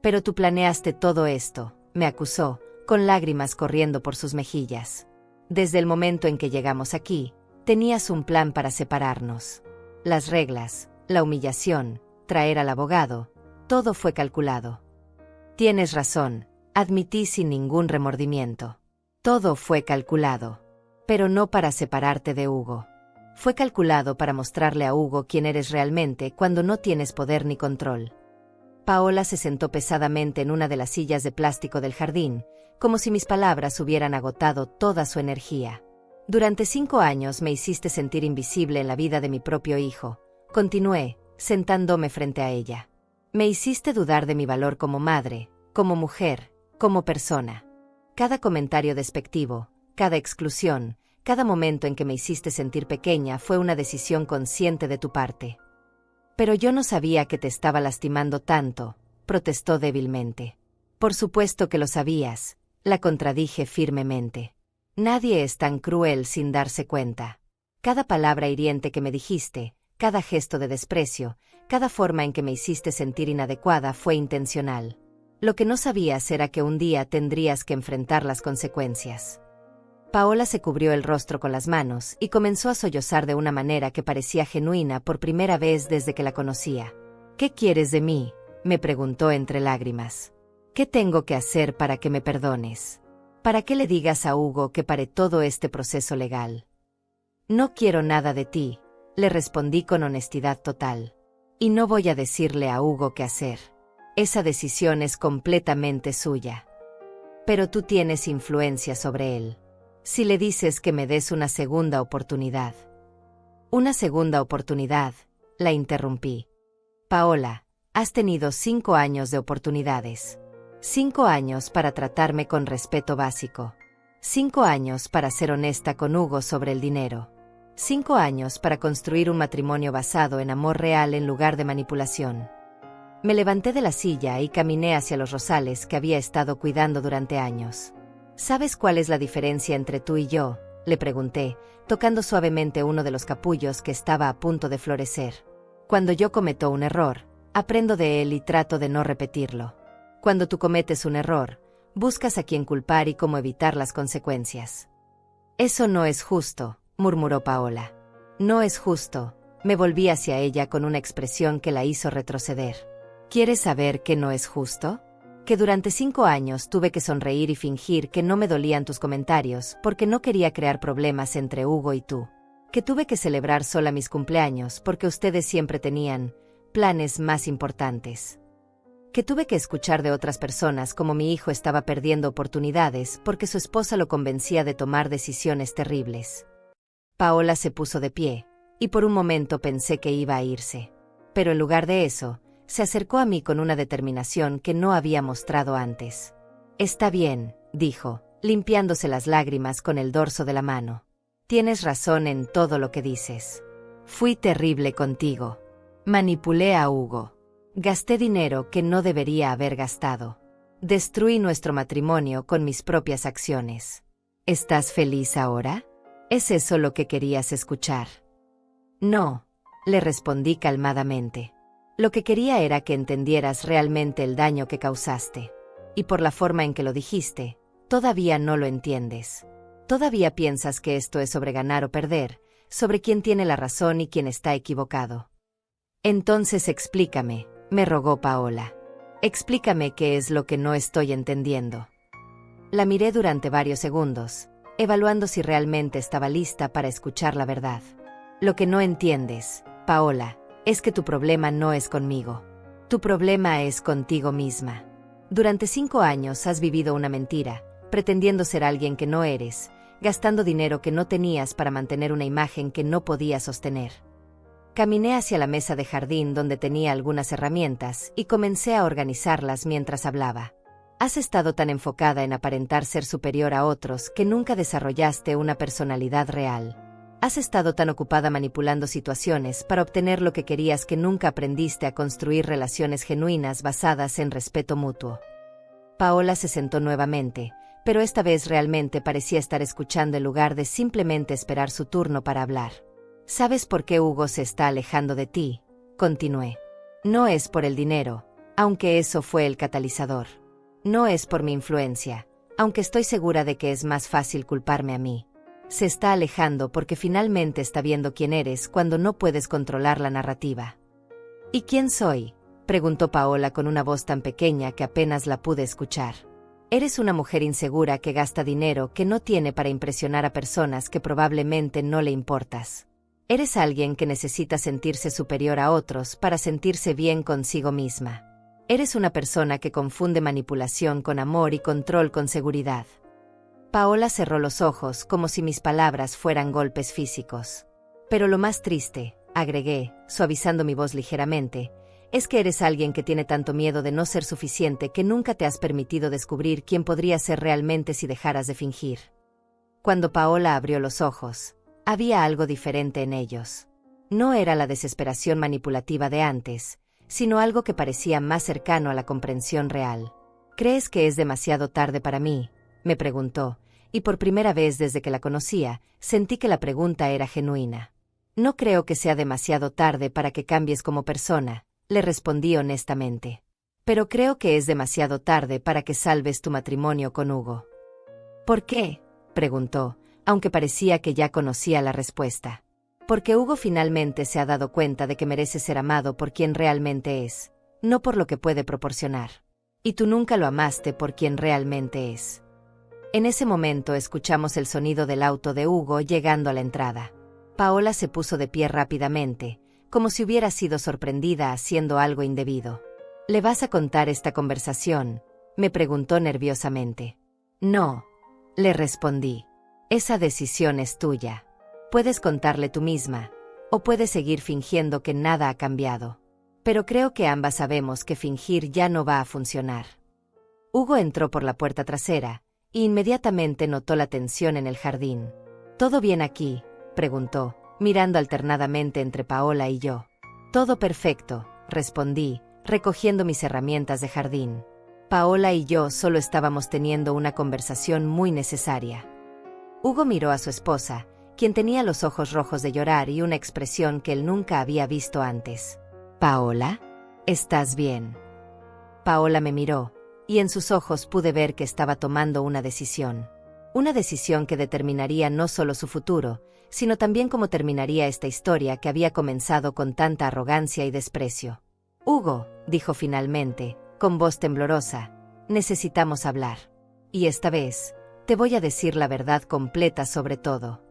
Pero tú planeaste todo esto, me acusó, con lágrimas corriendo por sus mejillas. Desde el momento en que llegamos aquí, Tenías un plan para separarnos. Las reglas, la humillación, traer al abogado, todo fue calculado. Tienes razón, admití sin ningún remordimiento. Todo fue calculado. Pero no para separarte de Hugo. Fue calculado para mostrarle a Hugo quién eres realmente cuando no tienes poder ni control. Paola se sentó pesadamente en una de las sillas de plástico del jardín, como si mis palabras hubieran agotado toda su energía. Durante 5 años me hiciste sentir invisible en la vida de mi propio hijo, continué, sentándome frente a ella. Me hiciste dudar de mi valor como madre, como mujer, como persona. Cada comentario despectivo, cada exclusión, cada momento en que me hiciste sentir pequeña fue una decisión consciente de tu parte. Pero yo no sabía que te estaba lastimando tanto, protestó débilmente. Por supuesto que lo sabías, la contradije firmemente. Nadie es tan cruel sin darse cuenta. Cada palabra hiriente que me dijiste, cada gesto de desprecio, cada forma en que me hiciste sentir inadecuada fue intencional. Lo que no sabías era que un día tendrías que enfrentar las consecuencias. Paola se cubrió el rostro con las manos y comenzó a sollozar de una manera que parecía genuina por primera vez desde que la conocía. ¿Qué quieres de mí?, me preguntó entre lágrimas. ¿Qué tengo que hacer para que me perdones? ¿Para qué le digas a Hugo que pare todo este proceso legal? No quiero nada de ti, le respondí con honestidad total. Y no voy a decirle a Hugo qué hacer. Esa decisión es completamente suya. Pero tú tienes influencia sobre él. Si le dices que me des una segunda oportunidad. Una segunda oportunidad, la interrumpí. Paola, has tenido 5 años de oportunidades. 5 años para tratarme con respeto básico. 5 años para ser honesta con Hugo sobre el dinero. 5 años para construir un matrimonio basado en amor real en lugar de manipulación. Me levanté de la silla y caminé hacia los rosales que había estado cuidando durante años. ¿Sabes cuál es la diferencia entre tú y yo?, le pregunté, tocando suavemente uno de los capullos que estaba a punto de florecer. Cuando yo cometo un error, aprendo de él y trato de no repetirlo. Cuando tú cometes un error, buscas a quién culpar y cómo evitar las consecuencias. Eso no es justo, murmuró Paola. No es justo, me volví hacia ella con una expresión que la hizo retroceder. ¿Quieres saber qué no es justo? Que durante 5 años tuve que sonreír y fingir que no me dolían tus comentarios porque no quería crear problemas entre Hugo y tú. Que tuve que celebrar sola mis cumpleaños porque ustedes siempre tenían planes más importantes. Que tuve que escuchar de otras personas cómo mi hijo estaba perdiendo oportunidades porque su esposa lo convencía de tomar decisiones terribles. Paola se puso de pie, y por un momento pensé que iba a irse. Pero en lugar de eso, se acercó a mí con una determinación que no había mostrado antes. Está bien, dijo, limpiándose las lágrimas con el dorso de la mano. Tienes razón en todo lo que dices. Fui terrible contigo. Manipulé a Hugo. Gasté dinero que no debería haber gastado. Destruí nuestro matrimonio con mis propias acciones. ¿Estás feliz ahora? ¿Es eso lo que querías escuchar? No, le respondí calmadamente. Lo que quería era que entendieras realmente el daño que causaste. Y por la forma en que lo dijiste, todavía no lo entiendes. Todavía piensas que esto es sobre ganar o perder, sobre quién tiene la razón y quién está equivocado. Entonces explícame, me rogó Paola. Explícame qué es lo que no estoy entendiendo. La miré durante varios segundos, evaluando si realmente estaba lista para escuchar la verdad. Lo que no entiendes, Paola, es que tu problema no es conmigo. Tu problema es contigo misma. Durante 5 años has vivido una mentira, pretendiendo ser alguien que no eres, gastando dinero que no tenías para mantener una imagen que no podías sostener. Caminé hacia la mesa de jardín donde tenía algunas herramientas y comencé a organizarlas mientras hablaba. Has estado tan enfocada en aparentar ser superior a otros que nunca desarrollaste una personalidad real. Has estado tan ocupada manipulando situaciones para obtener lo que querías que nunca aprendiste a construir relaciones genuinas basadas en respeto mutuo. Paola se sentó nuevamente, pero esta vez realmente parecía estar escuchando en lugar de simplemente esperar su turno para hablar. ¿Sabes por qué Hugo se está alejando de ti?, continué. No es por el dinero, aunque eso fue el catalizador. No es por mi influencia, aunque estoy segura de que es más fácil culparme a mí. Se está alejando porque finalmente está viendo quién eres cuando no puedes controlar la narrativa. ¿Y quién soy?, preguntó Paola con una voz tan pequeña que apenas la pude escuchar. Eres una mujer insegura que gasta dinero que no tiene para impresionar a personas que probablemente no le importas. Eres alguien que necesita sentirse superior a otros para sentirse bien consigo misma. Eres una persona que confunde manipulación con amor y control con seguridad. Paola cerró los ojos como si mis palabras fueran golpes físicos. Pero lo más triste, agregué, suavizando mi voz ligeramente, es que eres alguien que tiene tanto miedo de no ser suficiente que nunca te has permitido descubrir quién podría ser realmente si dejaras de fingir. Cuando Paola abrió los ojos, había algo diferente en ellos. No era la desesperación manipulativa de antes, sino algo que parecía más cercano a la comprensión real. ¿Crees que es demasiado tarde para mí?, me preguntó, y por primera vez desde que la conocía, sentí que la pregunta era genuina. No creo que sea demasiado tarde para que cambies como persona, le respondí honestamente. Pero creo que es demasiado tarde para que salves tu matrimonio con Hugo. ¿Por qué?, preguntó, aunque parecía que ya conocía la respuesta. Porque Hugo finalmente se ha dado cuenta de que merece ser amado por quien realmente es, no por lo que puede proporcionar. Y tú nunca lo amaste por quien realmente es. En ese momento escuchamos el sonido del auto de Hugo llegando a la entrada. Paola se puso de pie rápidamente, como si hubiera sido sorprendida haciendo algo indebido. ¿Le vas a contar esta conversación?, me preguntó nerviosamente. No, le respondí. Esa decisión es tuya. Puedes contarle tú misma, o puedes seguir fingiendo que nada ha cambiado. Pero creo que ambas sabemos que fingir ya no va a funcionar. Hugo entró por la puerta trasera, e inmediatamente notó la tensión en el jardín. ¿Todo bien aquí?, preguntó, mirando alternadamente entre Paola y yo. Todo perfecto, respondí, recogiendo mis herramientas de jardín. Paola y yo solo estábamos teniendo una conversación muy necesaria. Hugo miró a su esposa, quien tenía los ojos rojos de llorar y una expresión que él nunca había visto antes. «¿Paola? ¿Estás bien?» Paola me miró, y en sus ojos pude ver que estaba tomando una decisión. Una decisión que determinaría no solo su futuro, sino también cómo terminaría esta historia que había comenzado con tanta arrogancia y desprecio. «Hugo», dijo finalmente, con voz temblorosa, «necesitamos hablar. Y esta vez, te voy a decir la verdad completa sobre todo».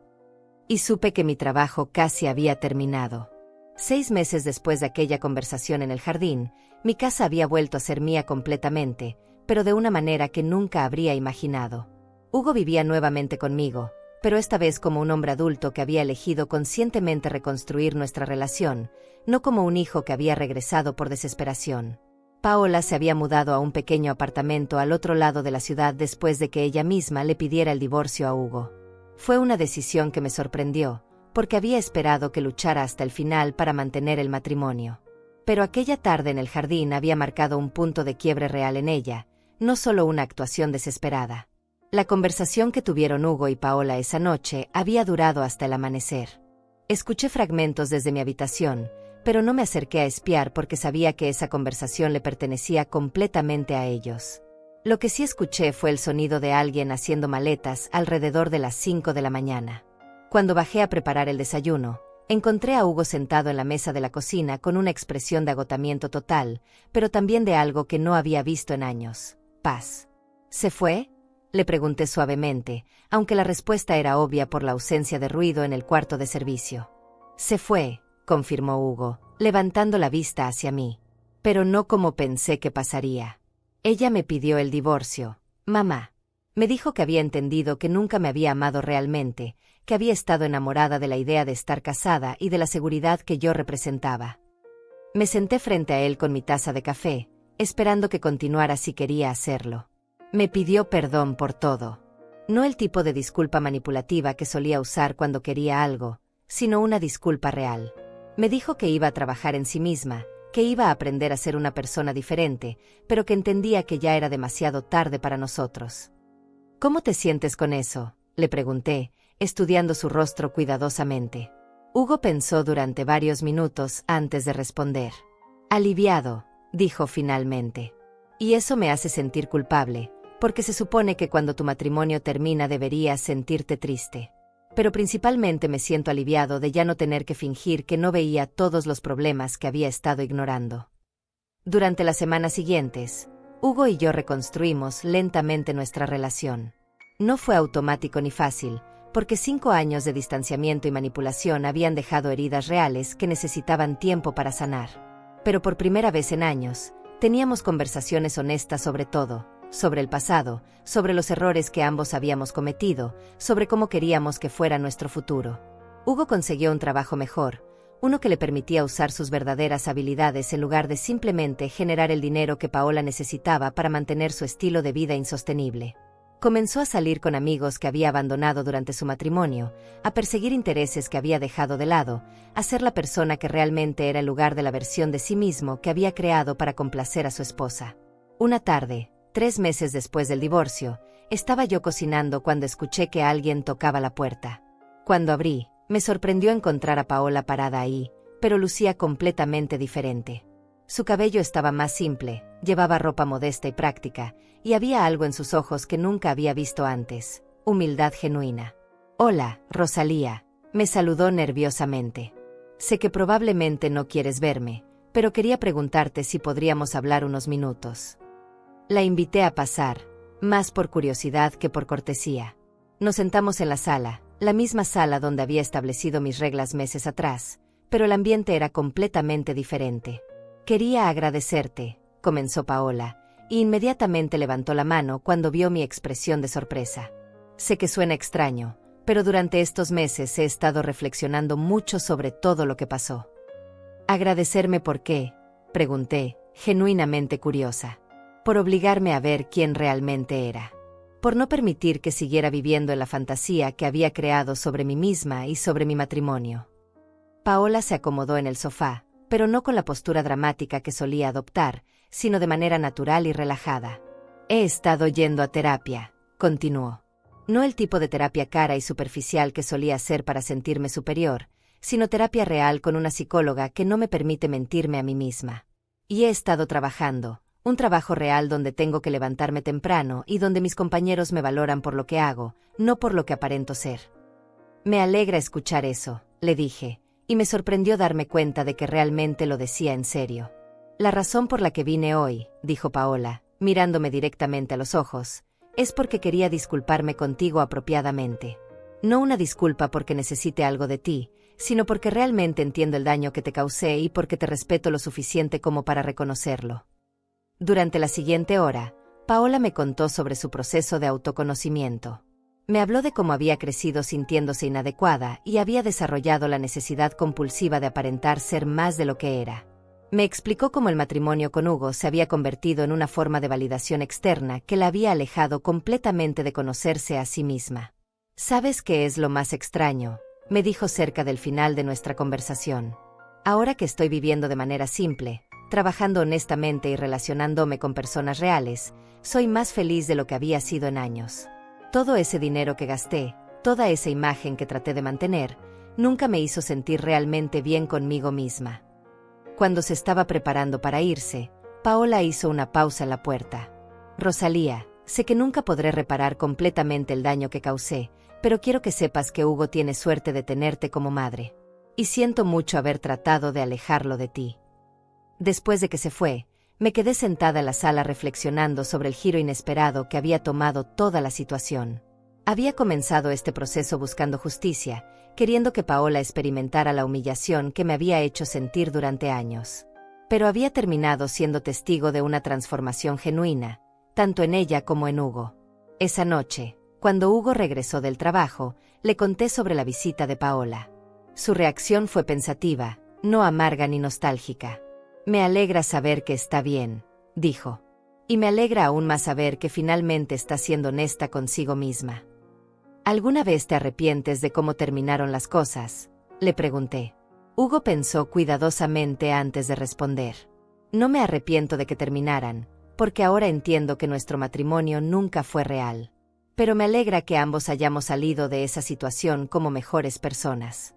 Y supe que mi trabajo casi había terminado. 6 meses después de aquella conversación en el jardín, mi casa había vuelto a ser mía completamente, pero de una manera que nunca habría imaginado. Hugo vivía nuevamente conmigo, pero esta vez como un hombre adulto que había elegido conscientemente reconstruir nuestra relación, no como un hijo que había regresado por desesperación. Paola se había mudado a un pequeño apartamento al otro lado de la ciudad después de que ella misma le pidiera el divorcio a Hugo. Fue una decisión que me sorprendió, porque había esperado que luchara hasta el final para mantener el matrimonio. Pero aquella tarde en el jardín había marcado un punto de quiebre real en ella, no solo una actuación desesperada. La conversación que tuvieron Hugo y Paola esa noche había durado hasta el amanecer. Escuché fragmentos desde mi habitación, pero no me acerqué a espiar porque sabía que esa conversación le pertenecía completamente a ellos. Lo que sí escuché fue el sonido de alguien haciendo maletas alrededor de las 5 de la mañana. Cuando bajé a preparar el desayuno, encontré a Hugo sentado en la mesa de la cocina con una expresión de agotamiento total, pero también de algo que no había visto en años: paz. ¿Se fue?, le pregunté suavemente, aunque la respuesta era obvia por la ausencia de ruido en el cuarto de servicio. Se fue, confirmó Hugo, levantando la vista hacia mí. Pero no como pensé que pasaría. Ella me pidió el divorcio, mamá. Me dijo que había entendido que nunca me había amado realmente, que había estado enamorada de la idea de estar casada y de la seguridad que yo representaba. Me senté frente a él con mi taza de café, esperando que continuara si quería hacerlo. Me pidió perdón por todo. No el tipo de disculpa manipulativa que solía usar cuando quería algo, sino una disculpa real. Me dijo que iba a trabajar en sí misma, que iba a aprender a ser una persona diferente, pero que entendía que ya era demasiado tarde para nosotros. ¿Cómo te sientes con eso?, le pregunté, estudiando su rostro cuidadosamente. Hugo pensó durante varios minutos antes de responder. Aliviado, dijo finalmente. Y eso me hace sentir culpable, porque se supone que cuando tu matrimonio termina deberías sentirte triste. Pero principalmente me siento aliviado de ya no tener que fingir que no veía todos los problemas que había estado ignorando. Durante las semanas siguientes, Hugo y yo reconstruimos lentamente nuestra relación. No fue automático ni fácil, porque 5 años de distanciamiento y manipulación habían dejado heridas reales que necesitaban tiempo para sanar. Pero por primera vez en años, teníamos conversaciones honestas sobre todo, sobre el pasado, sobre los errores que ambos habíamos cometido, sobre cómo queríamos que fuera nuestro futuro. Hugo consiguió un trabajo mejor, uno que le permitía usar sus verdaderas habilidades en lugar de simplemente generar el dinero que Paola necesitaba para mantener su estilo de vida insostenible. Comenzó a salir con amigos que había abandonado durante su matrimonio, a perseguir intereses que había dejado de lado, a ser la persona que realmente era en lugar de la versión de sí mismo que había creado para complacer a su esposa. Una tarde, 3 meses después del divorcio, estaba yo cocinando cuando escuché que alguien tocaba la puerta. Cuando abrí, me sorprendió encontrar a Paola parada ahí, pero lucía completamente diferente. Su cabello estaba más simple, llevaba ropa modesta y práctica, y había algo en sus ojos que nunca había visto antes, humildad genuina. «Hola, Rosalía», me saludó nerviosamente. «Sé que probablemente no quieres verme, pero quería preguntarte si podríamos hablar unos minutos». La invité a pasar, más por curiosidad que por cortesía. Nos sentamos en la sala, la misma sala donde había establecido mis reglas meses atrás, pero el ambiente era completamente diferente. «Quería agradecerte», comenzó Paola, y inmediatamente levantó la mano cuando vio mi expresión de sorpresa. «Sé que suena extraño, pero durante estos meses he estado reflexionando mucho sobre todo lo que pasó». «¿Agradecerme por qué?», pregunté, genuinamente curiosa. «Por obligarme a ver quién realmente era. Por no permitir que siguiera viviendo en la fantasía que había creado sobre mí misma y sobre mi matrimonio». Paola se acomodó en el sofá, pero no con la postura dramática que solía adoptar, sino de manera natural y relajada. «He estado yendo a terapia», continuó. «No el tipo de terapia cara y superficial que solía hacer para sentirme superior, sino terapia real con una psicóloga que no me permite mentirme a mí misma. Y he estado trabajando, un trabajo real donde tengo que levantarme temprano y donde mis compañeros me valoran por lo que hago, no por lo que aparento ser». «Me alegra escuchar eso», le dije, y me sorprendió darme cuenta de que realmente lo decía en serio. «La razón por la que vine hoy», dijo Paola, mirándome directamente a los ojos, «es porque quería disculparme contigo apropiadamente. No una disculpa porque necesite algo de ti, sino porque realmente entiendo el daño que te causé y porque te respeto lo suficiente como para reconocerlo». Durante la siguiente hora, Paola me contó sobre su proceso de autoconocimiento. Me habló de cómo había crecido sintiéndose inadecuada y había desarrollado la necesidad compulsiva de aparentar ser más de lo que era. Me explicó cómo el matrimonio con Hugo se había convertido en una forma de validación externa que la había alejado completamente de conocerse a sí misma. «¿Sabes qué es lo más extraño?», me dijo cerca del final de nuestra conversación. «Ahora que estoy viviendo de manera simple, trabajando honestamente y relacionándome con personas reales, soy más feliz de lo que había sido en años. Todo ese dinero que gasté, toda esa imagen que traté de mantener, nunca me hizo sentir realmente bien conmigo misma». Cuando se estaba preparando para irse, Paola hizo una pausa en la puerta. «Rosalía, sé que nunca podré reparar completamente el daño que causé, pero quiero que sepas que Hugo tiene suerte de tenerte como madre. Y siento mucho haber tratado de alejarlo de ti». Después de que se fue, me quedé sentada en la sala reflexionando sobre el giro inesperado que había tomado toda la situación. Había comenzado este proceso buscando justicia, queriendo que Paola experimentara la humillación que me había hecho sentir durante años. Pero había terminado siendo testigo de una transformación genuina, tanto en ella como en Hugo. Esa noche, cuando Hugo regresó del trabajo, le conté sobre la visita de Paola. Su reacción fue pensativa, no amarga ni nostálgica. «Me alegra saber que está bien», dijo. «Y me alegra aún más saber que finalmente está siendo honesta consigo misma». «¿Alguna vez te arrepientes de cómo terminaron las cosas?», le pregunté. Hugo pensó cuidadosamente antes de responder. «No me arrepiento de que terminaran, porque ahora entiendo que nuestro matrimonio nunca fue real. Pero me alegra que ambos hayamos salido de esa situación como mejores personas».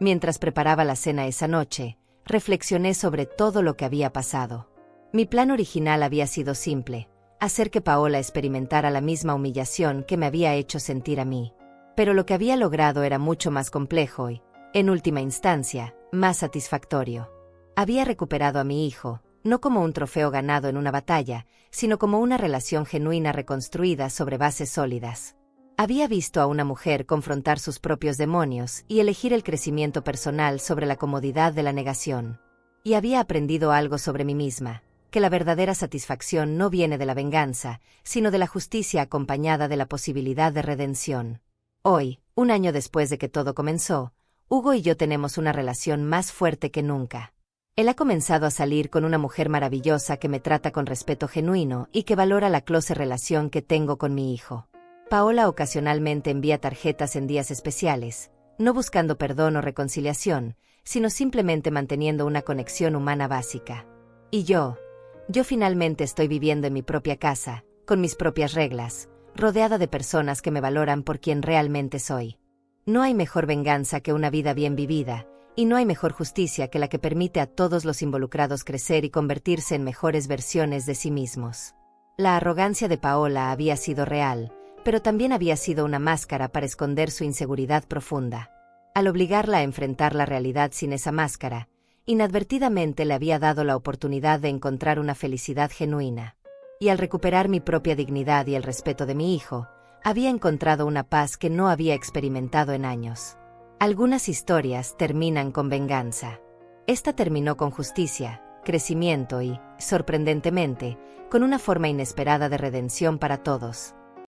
Mientras preparaba la cena esa noche, reflexioné sobre todo lo que había pasado. Mi plan original había sido simple: hacer que Paola experimentara la misma humillación que me había hecho sentir a mí. Pero lo que había logrado era mucho más complejo y, en última instancia, más satisfactorio. Había recuperado a mi hijo, no como un trofeo ganado en una batalla, sino como una relación genuina reconstruida sobre bases sólidas. Había visto a una mujer confrontar sus propios demonios y elegir el crecimiento personal sobre la comodidad de la negación. Y había aprendido algo sobre mí misma, que la verdadera satisfacción no viene de la venganza, sino de la justicia acompañada de la posibilidad de redención. Hoy, un año después de que todo comenzó, Hugo y yo tenemos una relación más fuerte que nunca. Él ha comenzado a salir con una mujer maravillosa que me trata con respeto genuino y que valora la close relación que tengo con mi hijo. Paola ocasionalmente envía tarjetas en días especiales, no buscando perdón o reconciliación, sino simplemente manteniendo una conexión humana básica. Y yo finalmente estoy viviendo en mi propia casa, con mis propias reglas, rodeada de personas que me valoran por quien realmente soy. No hay mejor venganza que una vida bien vivida, y no hay mejor justicia que la que permite a todos los involucrados crecer y convertirse en mejores versiones de sí mismos. La arrogancia de Paola había sido real, pero también había sido una máscara para esconder su inseguridad profunda. Al obligarla a enfrentar la realidad sin esa máscara, inadvertidamente le había dado la oportunidad de encontrar una felicidad genuina. Y al recuperar mi propia dignidad y el respeto de mi hijo, había encontrado una paz que no había experimentado en años. Algunas historias terminan con venganza. Esta terminó con justicia, crecimiento y, sorprendentemente, con una forma inesperada de redención para todos.